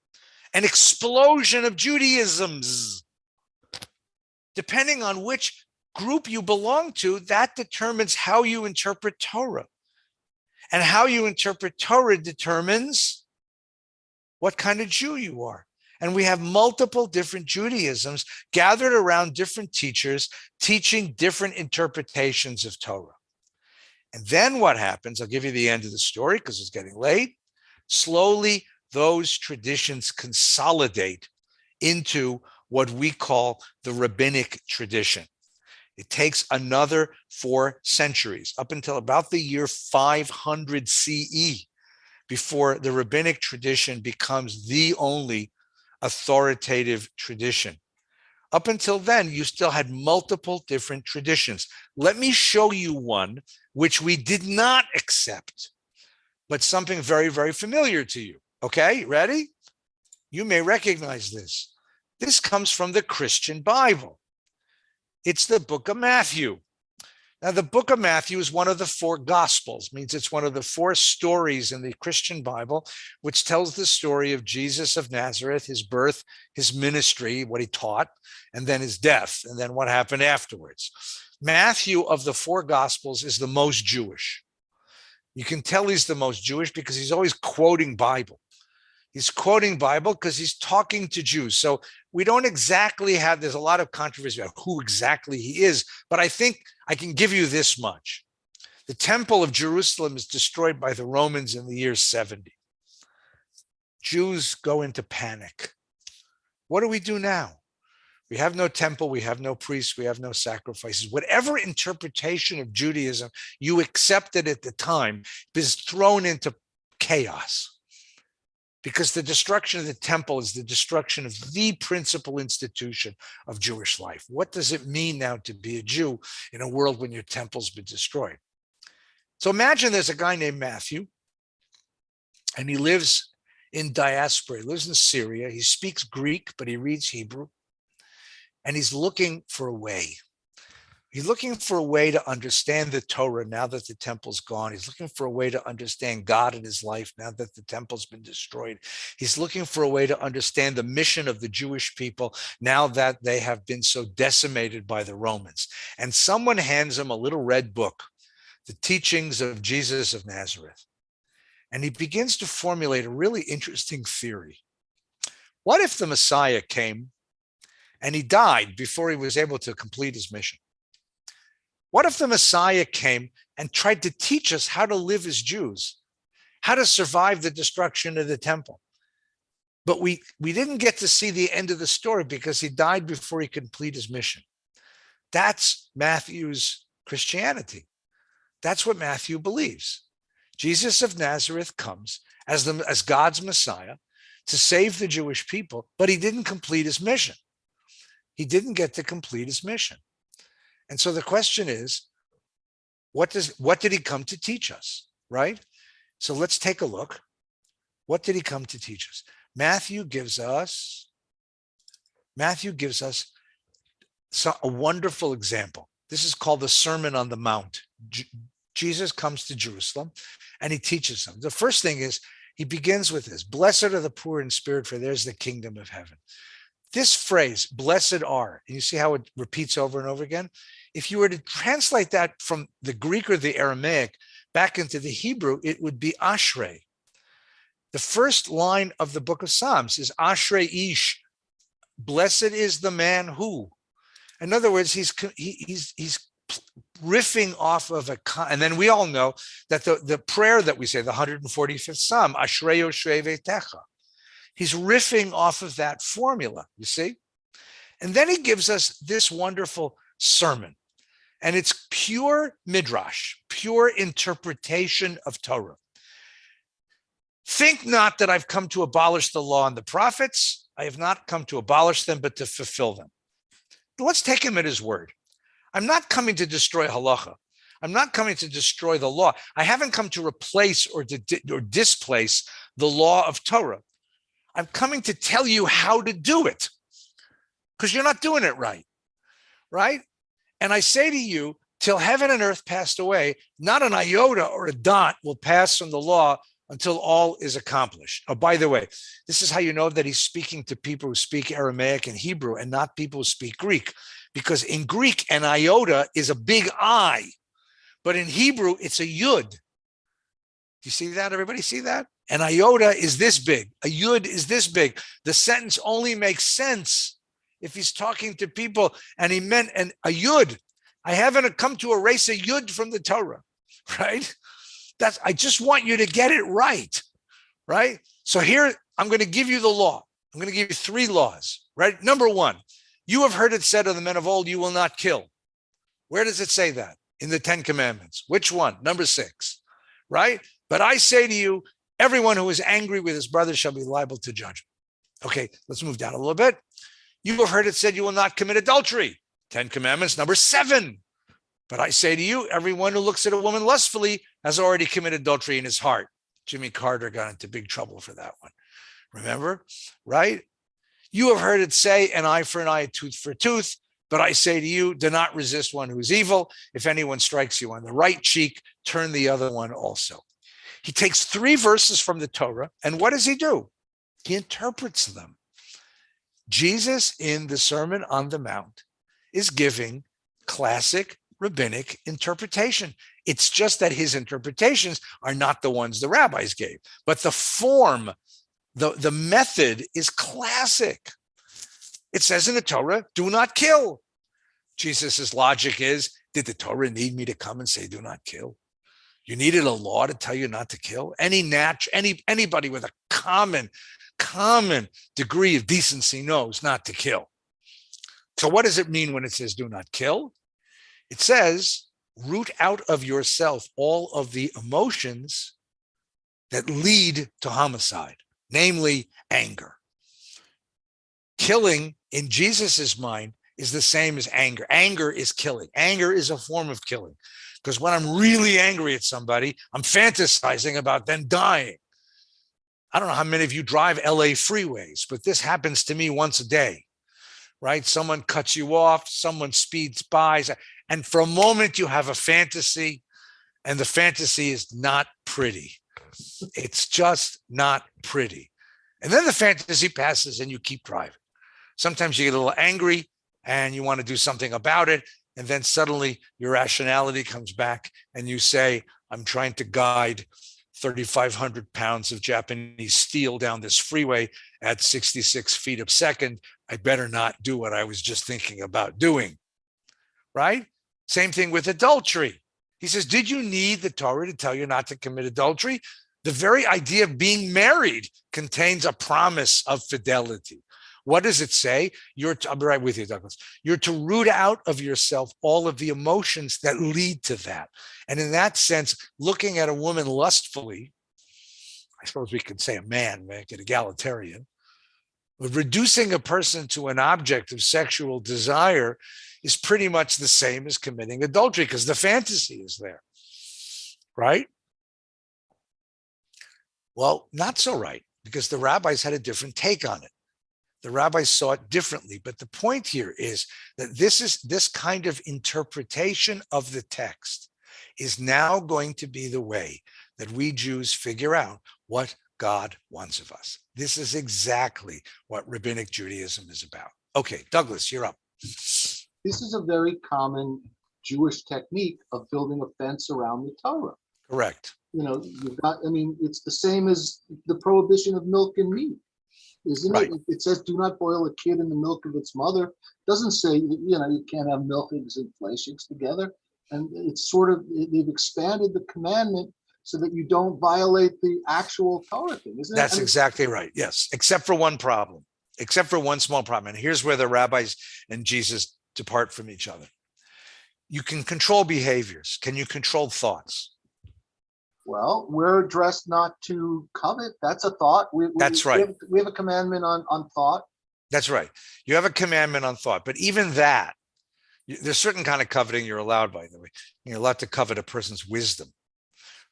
Speaker 1: an explosion of Judaisms. Depending on which group you belong to, that determines how you interpret Torah. And how you interpret Torah determines what kind of Jew you are. And we have multiple different Judaisms gathered around different teachers teaching different interpretations of Torah. And then what happens, I'll give you the end of the story because it's getting late. Slowly, those traditions consolidate into what we call the rabbinic tradition. It takes another 4 centuries, up until about the year 500 CE, before the rabbinic tradition becomes the only authoritative tradition. Up until then, you still had multiple different traditions. Let me show you one which we did not accept, but something very, very familiar to you. Okay, ready? You may recognize this. This comes from the Christian Bible. It's the book of Matthew. Now, the book of Matthew is one of the 4 Gospels, means it's one of the 4 stories in the Christian Bible, which tells the story of Jesus of Nazareth, his birth, his ministry, what he taught, and then his death, and then what happened afterwards. Matthew of the 4 Gospels is the most Jewish. You can tell he's the most Jewish because he's always quoting Bible. He's quoting Bible because he's talking to Jews. So we don't exactly have, there's a lot of controversy about who exactly he is, but I think I can give you this much. The temple of Jerusalem is destroyed by the Romans in the year 70. Jews go into panic. What do we do now? We have no temple, we have no priests, we have no sacrifices. Whatever interpretation of Judaism you accepted at the time is thrown into chaos. Because the destruction of the temple is the destruction of the principal institution of Jewish life. What does it mean now to be a Jew in a world when your temple's been destroyed? So imagine there's a guy named Matthew, and he lives in diaspora. He lives in Syria. He speaks Greek, but he reads Hebrew. And he's looking for a way. He's looking for a way to understand the Torah now that the temple's gone. He's looking for a way to understand God in his life now that the temple's been destroyed. He's looking for a way to understand the mission of the Jewish people now that they have been so decimated by the Romans. And someone hands him a little red book, The Teachings of Jesus of Nazareth. And he begins to formulate a really interesting theory. What if the Messiah came and he died before he was able to complete his mission? What if the Messiah came and tried to teach us how to live as Jews, how to survive the destruction of the temple? But we didn't get to see the end of the story because he died before he could complete his mission. That's Matthew's Christianity. That's what Matthew believes. Jesus of Nazareth comes as God's Messiah to save the Jewish people, but he didn't complete his mission. He didn't get to complete his mission. And so the question is, what did he come to teach us, right? So let's take a look. What did he come to teach us? Matthew gives us a wonderful example. This is called the Sermon on the Mount. Jesus comes to Jerusalem and he teaches them. The first thing is he begins with this: blessed are the poor in spirit, for theirs the kingdom of heaven. This phrase, blessed are, you see how it repeats over and over again? If you were to translate that from the Greek or the Aramaic back into the Hebrew, it would be ashrei. The first line of the book of Psalms is ashrei ish. Blessed is the man who. In other words, he's riffing off of and then we all know that the prayer that we say, the 145th Psalm, ashrei yoshvei vetecha. He's riffing off of that formula, you see? And then he gives us this wonderful sermon. And it's pure midrash, pure interpretation of Torah. Think not that I've come to abolish the law and the prophets. I have not come to abolish them, but to fulfill them. Let's take him at his word. I'm not coming to destroy halacha. I'm not coming to destroy the law. I haven't come to replace or displace the law of Torah. I'm coming to tell you how to do it because you're not doing it right, right? And I say to you, till heaven and earth passed away, not an iota or a dot will pass from the law until all is accomplished. Oh, by the way, this is how you know that he's speaking to people who speak Aramaic and Hebrew and not people who speak Greek, because in Greek, an iota is a big I, but in Hebrew, it's a yud. Do you see that? Everybody see that? An iota is this big. A yud is this big. The sentence only makes sense if he's talking to people and he meant a yud. I haven't come to erase a yud from the Torah, right? I just want you to get it right, right? So here, I'm going to give you the law. I'm going to give you 3 laws, right? Number 1, you have heard it said of the men of old, you will not kill. Where does it say that? In the 10 Commandments. Which one? Number 6, right? But I say to you, everyone who is angry with his brother shall be liable to judgment. Okay, let's move down a little bit. You have heard it said you will not commit adultery. 10 Commandments, number 7. But I say to you, everyone who looks at a woman lustfully has already committed adultery in his heart. Jimmy Carter got into big trouble for that one. Remember, right? You have heard it say, an eye for an eye, a tooth for a tooth. But I say to you, do not resist one who is evil. If anyone strikes you on the right cheek, turn the other one also. He takes 3 verses from the Torah, and what does he do? He interprets them. Jesus in the Sermon on the Mount is giving classic rabbinic interpretation. It's just that his interpretations are not the ones the rabbis gave, but the form, the method is classic. It says in the Torah, do not kill. Jesus's logic is, did the Torah need me to come and say, do not kill? You needed a law to tell you not to kill? Anybody with a common degree of decency knows not to kill. So what does it mean when it says do not kill? It says, root out of yourself all of the emotions that lead to homicide, namely anger. Killing in Jesus's mind is the same as anger. Anger is killing. Anger is a form of killing. Because when I'm really angry at somebody, I'm fantasizing about them dying. I don't know how many of you drive LA freeways, but this happens to me once a day, right? Someone cuts you off, someone speeds by, and for a moment you have a fantasy, and the fantasy is not pretty. It's just not pretty. And then the fantasy passes and you keep driving. Sometimes you get a little angry and you want to do something about it. And then suddenly your rationality comes back and you say, I'm trying to guide 3,500 pounds of Japanese steel down this freeway at 66 feet a second. I better not do what I was just thinking about doing, right? Same thing with adultery. He says, did you need the Torah to tell you not to commit adultery? The very idea of being married contains a promise of fidelity. What does it say? I'll be right with you, Douglas. You're to root out of yourself all of the emotions that lead to that. And in that sense, looking at a woman lustfully, I suppose we could say a man, make it egalitarian, but reducing a person to an object of sexual desire is pretty much the same as committing adultery because the fantasy is there, right? Well, not so right, because the rabbis had a different take on it. The rabbis saw it differently. But the point here is that this kind of interpretation of the text is now going to be the way that we Jews figure out what God wants of us. This is exactly what Rabbinic Judaism is about. Okay, Douglas, you're up.
Speaker 7: This is a very common Jewish technique of building a fence around the Torah.
Speaker 1: Correct.
Speaker 7: You know, you've got, I mean, it's the same as the prohibition of milk and meat, isn't
Speaker 1: Right.
Speaker 7: it? It says, do not boil a kid in the milk of its mother. Doesn't say, you know, you can't have milk eggs and flesh eggs together. And it's sort of, they've expanded the commandment so that you don't violate the actual Torah thing, isn't it?
Speaker 1: That's exactly right. Yes, except for one problem, except for one small problem. And here's where the rabbis and Jesus depart from each other. You can control behaviors. Can you control thoughts?
Speaker 7: Well, we're addressed not to covet. That's a thought.
Speaker 1: That's right.
Speaker 7: We have a commandment on thought.
Speaker 1: That's right. You have a commandment on thought, but even that, there's certain kind of coveting you're allowed, by the way. You're allowed to covet a person's wisdom,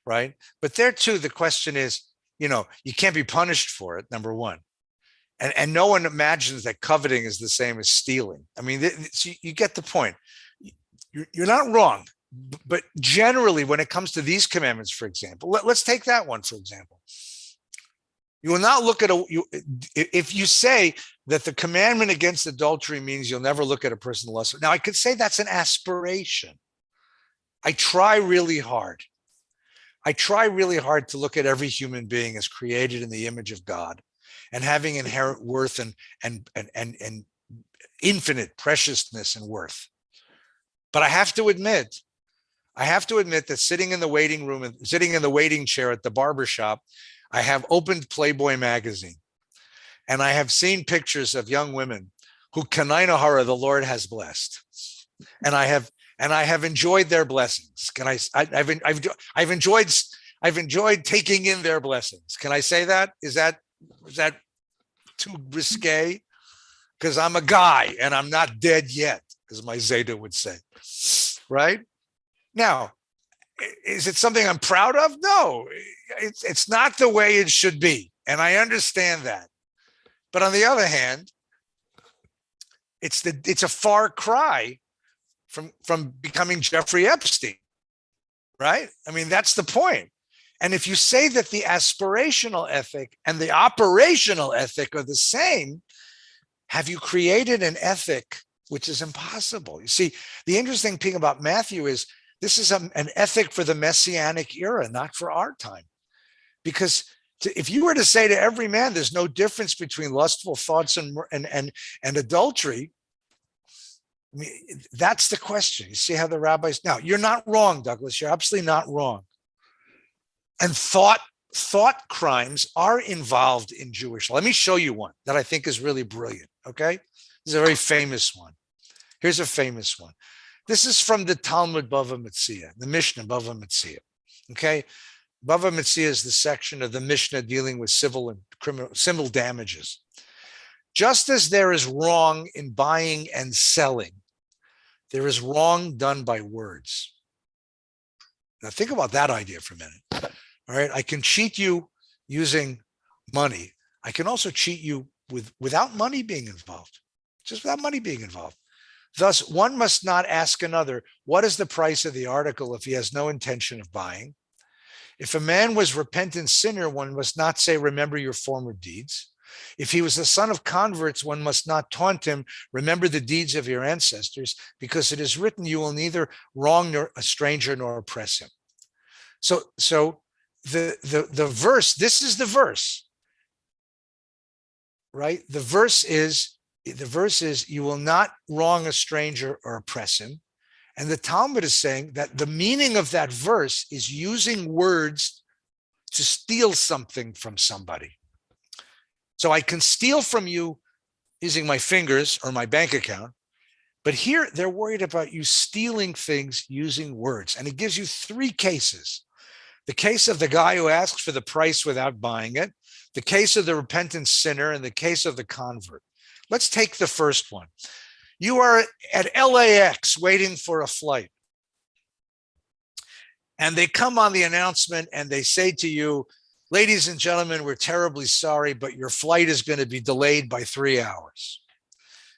Speaker 1: right? But there too, the question is, you know, you can't be punished for it, number one. And no one imagines that coveting is the same as stealing. I mean, you get the point. You're not wrong, but generally when it comes to these commandments, for example, let's take that one, for example. You will not look at if you say that the commandment against adultery means you'll never look at a person lustfully. Now, I could say that's an aspiration. I try really hard. I try really hard to look at every human being as created in the image of God and having inherent worth and infinite preciousness and worth. But I have to admit that sitting in the waiting room and sitting in the waiting chair at the barbershop, I have opened Playboy magazine and I have seen pictures of young women who Kanaina Hara, the Lord has blessed. And I have enjoyed their blessings. I've enjoyed taking in their blessings. Can I say that? Is that too risque? Because I'm a guy and I'm not dead yet, as my Zeta would say. Right? Now, is it something I'm proud of? No, it's not the way it should be. And I understand that. But on the other hand, it's a far cry from becoming Jeffrey Epstein, right? I mean, that's the point. And if you say that the aspirational ethic and the operational ethic are the same, have you created an ethic which is impossible? You see, the interesting thing about Matthew is this is an ethic for the Messianic era, not for our time. Because if you were to say to every man, there's no difference between lustful thoughts and adultery, I mean, that's the question. You see how the rabbis, now you're not wrong, Douglas, you're absolutely not wrong. And thought crimes are involved in Jewish law. Let me show you one that I think is really brilliant, okay? This is a very famous one. Here's a famous one. This is from the Talmud Bava Metzia, the Mishnah Bava Metzia, okay? Bava Metzia is the section of the Mishnah dealing with civil and civil damages. Just as there is wrong in buying and selling, there is wrong done by words. Now think about that idea for a minute. All right, I can cheat you using money. I can also cheat you without money being involved, just without money being involved. Thus, one must not ask another, what is the price of the article if he has no intention of buying? If a man was repentant sinner, one must not say, remember your former deeds. If he was the son of converts, one must not taunt him, remember the deeds of your ancestors, because it is written, you will neither wrong nor a stranger nor oppress him. So the verse, this is the verse, right? The verse is, you will not wrong a stranger or oppress him. And the Talmud is saying that the meaning of that verse is using words to steal something from somebody. So I can steal from you using my fingers or my bank account, but here they're worried about you stealing things using words. And it gives you three cases. The case of the guy who asks for the price without buying it, the case of the repentant sinner, and the case of the convert. Let's take the first one. You are at LAX waiting for a flight. And they come on the announcement and they say to you, ladies and gentlemen, we're terribly sorry, but your flight is going to be delayed by 3 hours.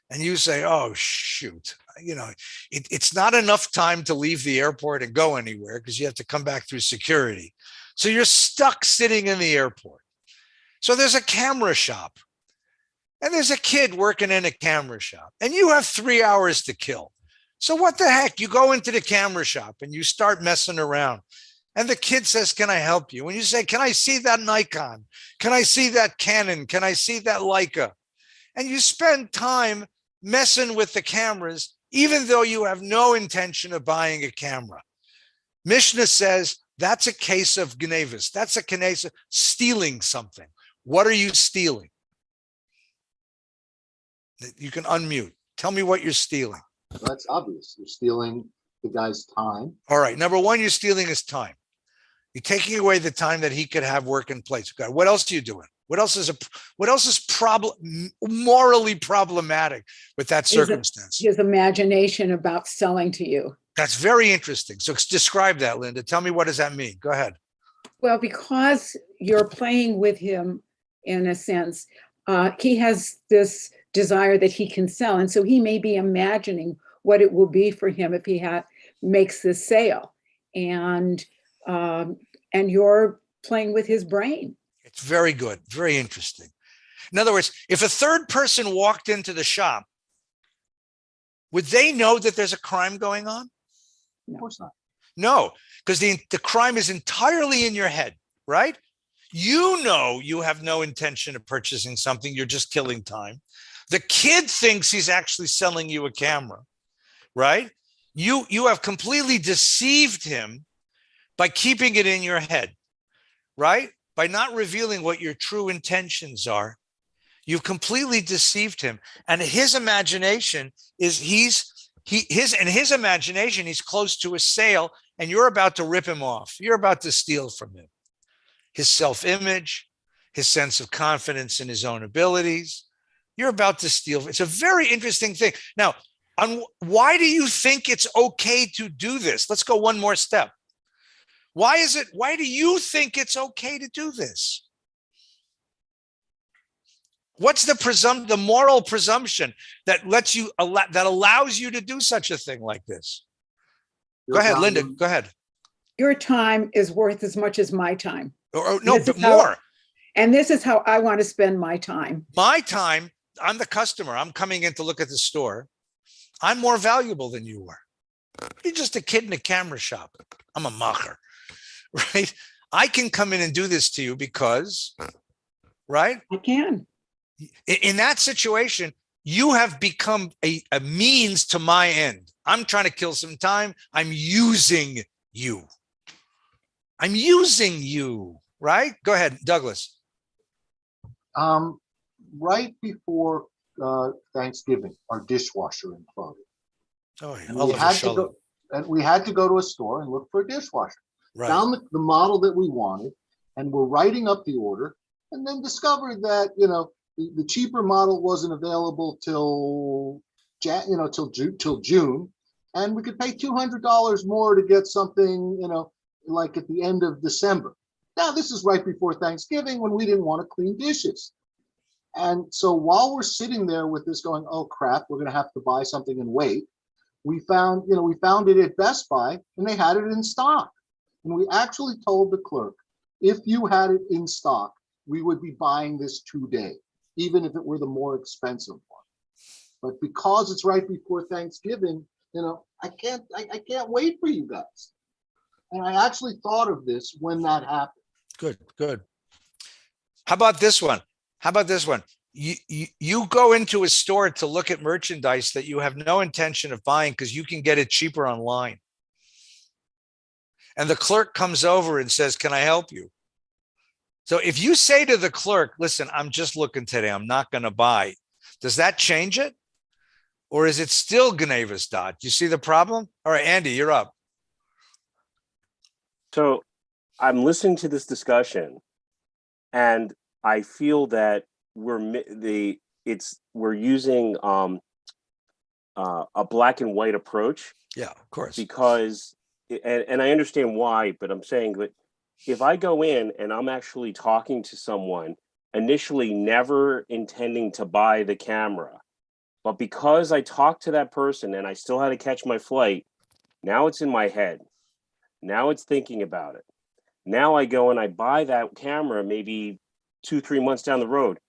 Speaker 1: And you say, oh, shoot, it's not enough time to leave the airport and go anywhere because you have to come back through security. So you're stuck sitting in the airport. So there's a camera shop and there's a kid working in a camera shop and you have 3 hours to kill. So what the heck? You go into the camera shop and you start messing around. And the kid says, can I help you? When you say, can I see that Nikon? Can I see that Canon? Can I see that Leica? And you spend time messing with the cameras, even though you have no intention of buying a camera. Mishnah says that's a case of gnevus. That's a case of stealing something. What are you stealing? You can unmute. Tell me what you're stealing.
Speaker 7: That's obvious. You're stealing the guy's time.
Speaker 1: All right. Number one, you're stealing his time. You're taking away the time that he could have work in place. Okay. What else are you doing? What else is morally problematic with that circumstance?
Speaker 8: His imagination about selling to you.
Speaker 1: That's very interesting. So describe that, Linda. Tell me, what does that mean? Go ahead.
Speaker 8: Well, because you're playing with him in a sense, he has this desire that he can sell. And so he may be imagining what it will be for him if he makes this sale. And you're playing with his brain.
Speaker 1: It's very good. Very interesting. In other words, if a third person walked into the shop, would they know that there's a crime going on?
Speaker 7: Of course not.
Speaker 1: No, because the crime is entirely in your head, right? You know you have no intention of purchasing something. You're just killing time. The kid thinks he's actually selling you a camera, right? You have completely deceived him by keeping it in your head, right? By not revealing what your true intentions are. You've completely deceived him. And his imagination is in his imagination, he's close to a sale and you're about to rip him off. You're about to steal from him. His self-image, his sense of confidence in his own abilities. You're about to steal. It's a very interesting thing. Now, why do you think it's okay to do this? Let's go one more step. Why do you think it's okay to do this? What's the moral presumption that allows you to do such a thing like this? Go ahead, Linda, go ahead.
Speaker 8: Your time is worth as much as my time.
Speaker 1: Or no, but more.
Speaker 8: And this is how I want to spend my time.
Speaker 1: My time, I'm the customer. I'm coming in to look at the store. I'm more valuable than you are. You're just a kid in a camera shop. I'm a macher. Right? I can come in and do this to you because, right?
Speaker 8: I can.
Speaker 1: In that situation, you have become a means to my end. I'm trying to kill some time. I'm using you. Right? Go ahead, Douglas.
Speaker 7: Right before Thanksgiving, our dishwasher imploded.
Speaker 1: Oh, yeah.
Speaker 7: We had to go to a store and look for a dishwasher.
Speaker 1: Right.
Speaker 7: Found the model that we wanted, and we're writing up the order, and then discovered that the cheaper model wasn't available till June, and we could pay $200 more to get something like at the end of December. Now this is right before Thanksgiving when we didn't want to clean dishes, and so while we're sitting there with this going, oh crap, we're going to have to buy something and wait. We found it at Best Buy, and they had it in stock. And we actually told the clerk, if you had it in stock, we would be buying this today, even if it were the more expensive one. But because it's right before Thanksgiving, I can't wait for you guys. And I actually thought of this when that happened.
Speaker 1: Good. How about this one? You go into a store to look at merchandise that you have no intention of buying because you can get it cheaper online. And the clerk comes over and says, can I help you? So if you say to the clerk, listen, I'm just looking today, I'm not going to buy, does that change it? Or is it still gnevus dot? You see the problem? All right, Andy, you're up.
Speaker 9: So I'm listening to this discussion and I feel that we're using a black and white approach.
Speaker 1: Yeah, of course.
Speaker 9: Because, and I understand why, but I'm saying that if I go in and I'm actually talking to someone, initially never intending to buy the camera, but because I talked to that person and I still had to catch my flight, now it's in my head. Now it's thinking about it. Now I go and I buy that camera maybe 2-3 months down the road.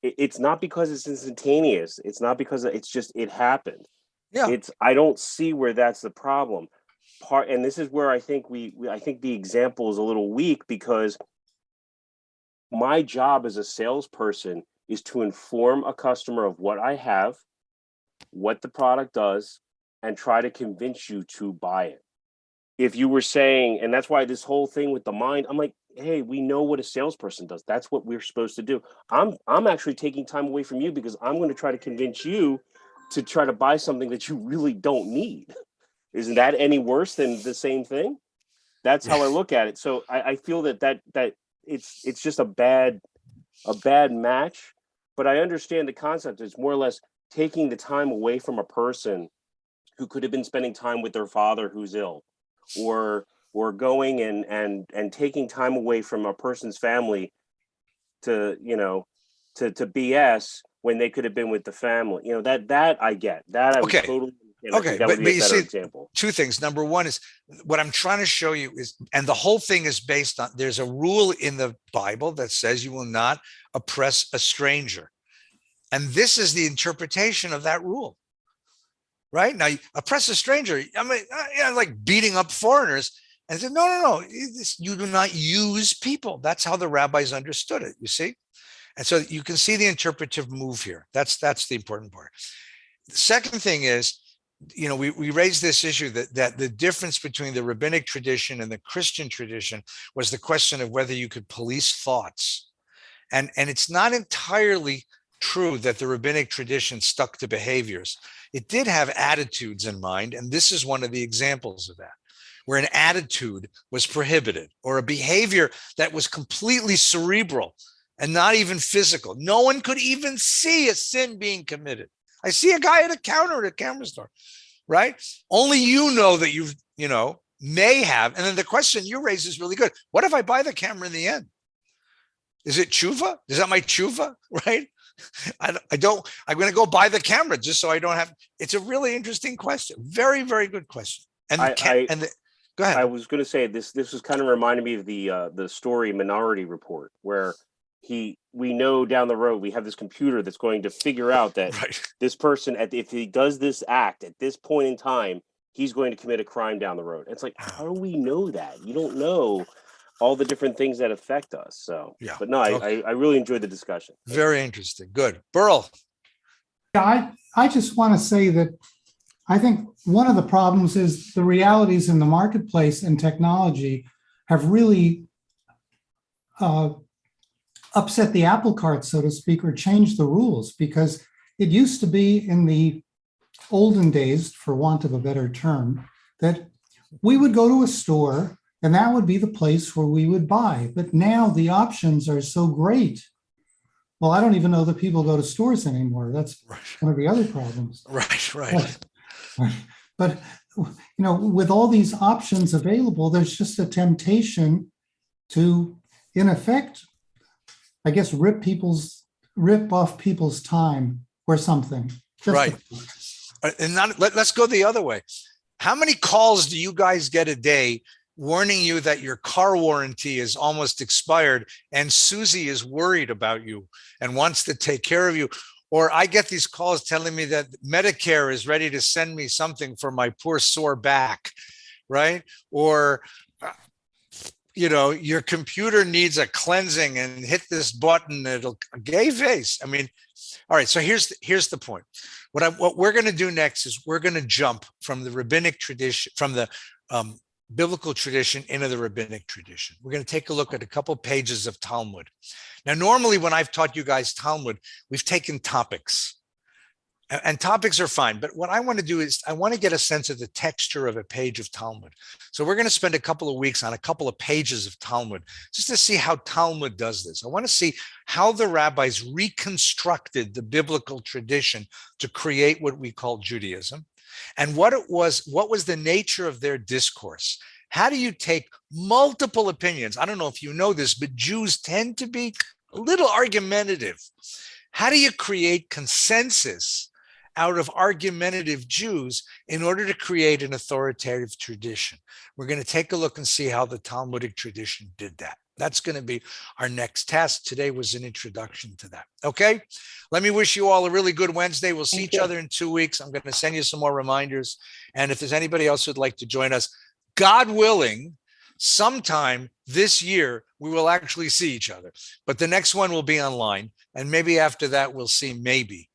Speaker 9: It's not because it's instantaneous. It's not because it's just, it happened.
Speaker 1: Yeah.
Speaker 9: I don't see where that's the problem. And this is where I think I think the example is a little weak, because my job as a salesperson is to inform a customer of what I have, what the product does, and try to convince you to buy it. If you were saying, and that's why this whole thing with the mind, I'm like, hey, we know what a salesperson does. That's what we're supposed to do. I'm actually taking time away from you because I'm going to try to convince you to try to buy something that you really don't need. Isn't that any worse than the same thing? That's how I look at it. So I feel that it's just a bad match. But I understand the concept. It's more or less taking the time away from a person who could have been spending time with their father who's ill, or going and taking time away from a person's family to BS when they could have been with the family. That I get. That I would totally understand. I think that would be a better example.
Speaker 1: Two things. Number one is, what I'm trying to show you is, and the whole thing is based on, there's a rule in the Bible that says you will not oppress a stranger. And this is the interpretation of that rule. Right? Now, oppress a stranger, I mean, like beating up foreigners. And said, no, you do not use people. That's how the rabbis understood it, you see? And so you can see the interpretive move here. That's the important part. The second thing is, we raised this issue that the difference between the rabbinic tradition and the Christian tradition was the question of whether you could police thoughts. And it's not entirely true that the rabbinic tradition stuck to behaviors. It did have attitudes in mind, and this is one of the examples of that, where an attitude was prohibited, or a behavior that was completely cerebral and not even physical. No one could even see a sin being committed. I see a guy at a counter at a camera store, right? Only you know that you may have. And then the question you raise is really good. What if I buy the camera in the end? Is it tshuva? Is that my tshuva, right? I'm going to go buy the camera just so I don't have. It's a really interesting question. Very, very good question. And go ahead.
Speaker 9: I was going to say this was kind of reminding me of the story Minority Report, where we know down the road we have this computer that's going to figure out that this person, if he does this act at this point in time, he's going to commit a crime down the road. It's like, how do we know that? You don't know all the different things that affect us. So, yeah. But no, I really enjoyed the discussion.
Speaker 1: Very interesting. Good. Burl.
Speaker 10: Yeah, I just want to say that I think one of the problems is the realities in the marketplace and technology have really upset the apple cart, so to speak, or changed the rules, because it used to be in the olden days, for want of a better term, that we would go to a store and that would be the place where we would buy. But now the options are so great. Well, I don't even know that people go to stores anymore. That's one of the other problems.
Speaker 1: Right.
Speaker 10: But with all these options available, there's just a temptation to, in effect, I guess, rip off people's time or something.
Speaker 1: Right. And let's go the other way. How many calls do you guys get a day warning you that your car warranty is almost expired and Susie is worried about you and wants to take care of you? Or I get these calls telling me that Medicare is ready to send me something for my poor sore back, right? Or, your computer needs a cleansing and hit this button, it'll gay face. I mean, all right, so here's the point. What we're going to do next is we're going to jump from the rabbinic tradition, from the biblical tradition into the rabbinic tradition. We're going to take a look at a couple pages of Talmud. Now, normally when I've taught you guys Talmud, we've taken topics, and topics are fine. But what I want to do is I want to get a sense of the texture of a page of Talmud. So we're going to spend a couple of weeks on a couple of pages of Talmud just to see how Talmud does this. I want to see how the rabbis reconstructed the biblical tradition to create what we call Judaism, and what was the nature of their discourse. How do you take multiple opinions? I don't know if you know this, but Jews tend to be a little argumentative. How do you create consensus out of argumentative Jews in order to create an authoritative tradition? We're going to take a look and see how the Talmudic tradition did that. That's going to be our next task. Today was an introduction to that. Okay. Let me wish you all a really good Wednesday. We'll see
Speaker 8: Thank
Speaker 1: each
Speaker 8: you.
Speaker 1: other in 2 weeks. I'm going to send you some more reminders. And if there's anybody else who'd like to join us, God willing, sometime this year, we will actually see each other. But the next one will be online. And maybe after that, we'll see maybe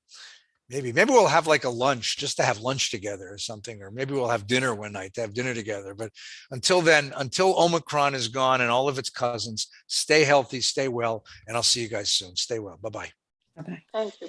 Speaker 1: we'll have like a lunch just to have lunch together or something, or maybe we'll have dinner one night to have dinner together. But until then, until Omicron is gone and all of its cousins, stay healthy, stay well, and I'll see you guys soon. Stay well. Bye-bye.
Speaker 8: Bye-bye.
Speaker 11: Thank you.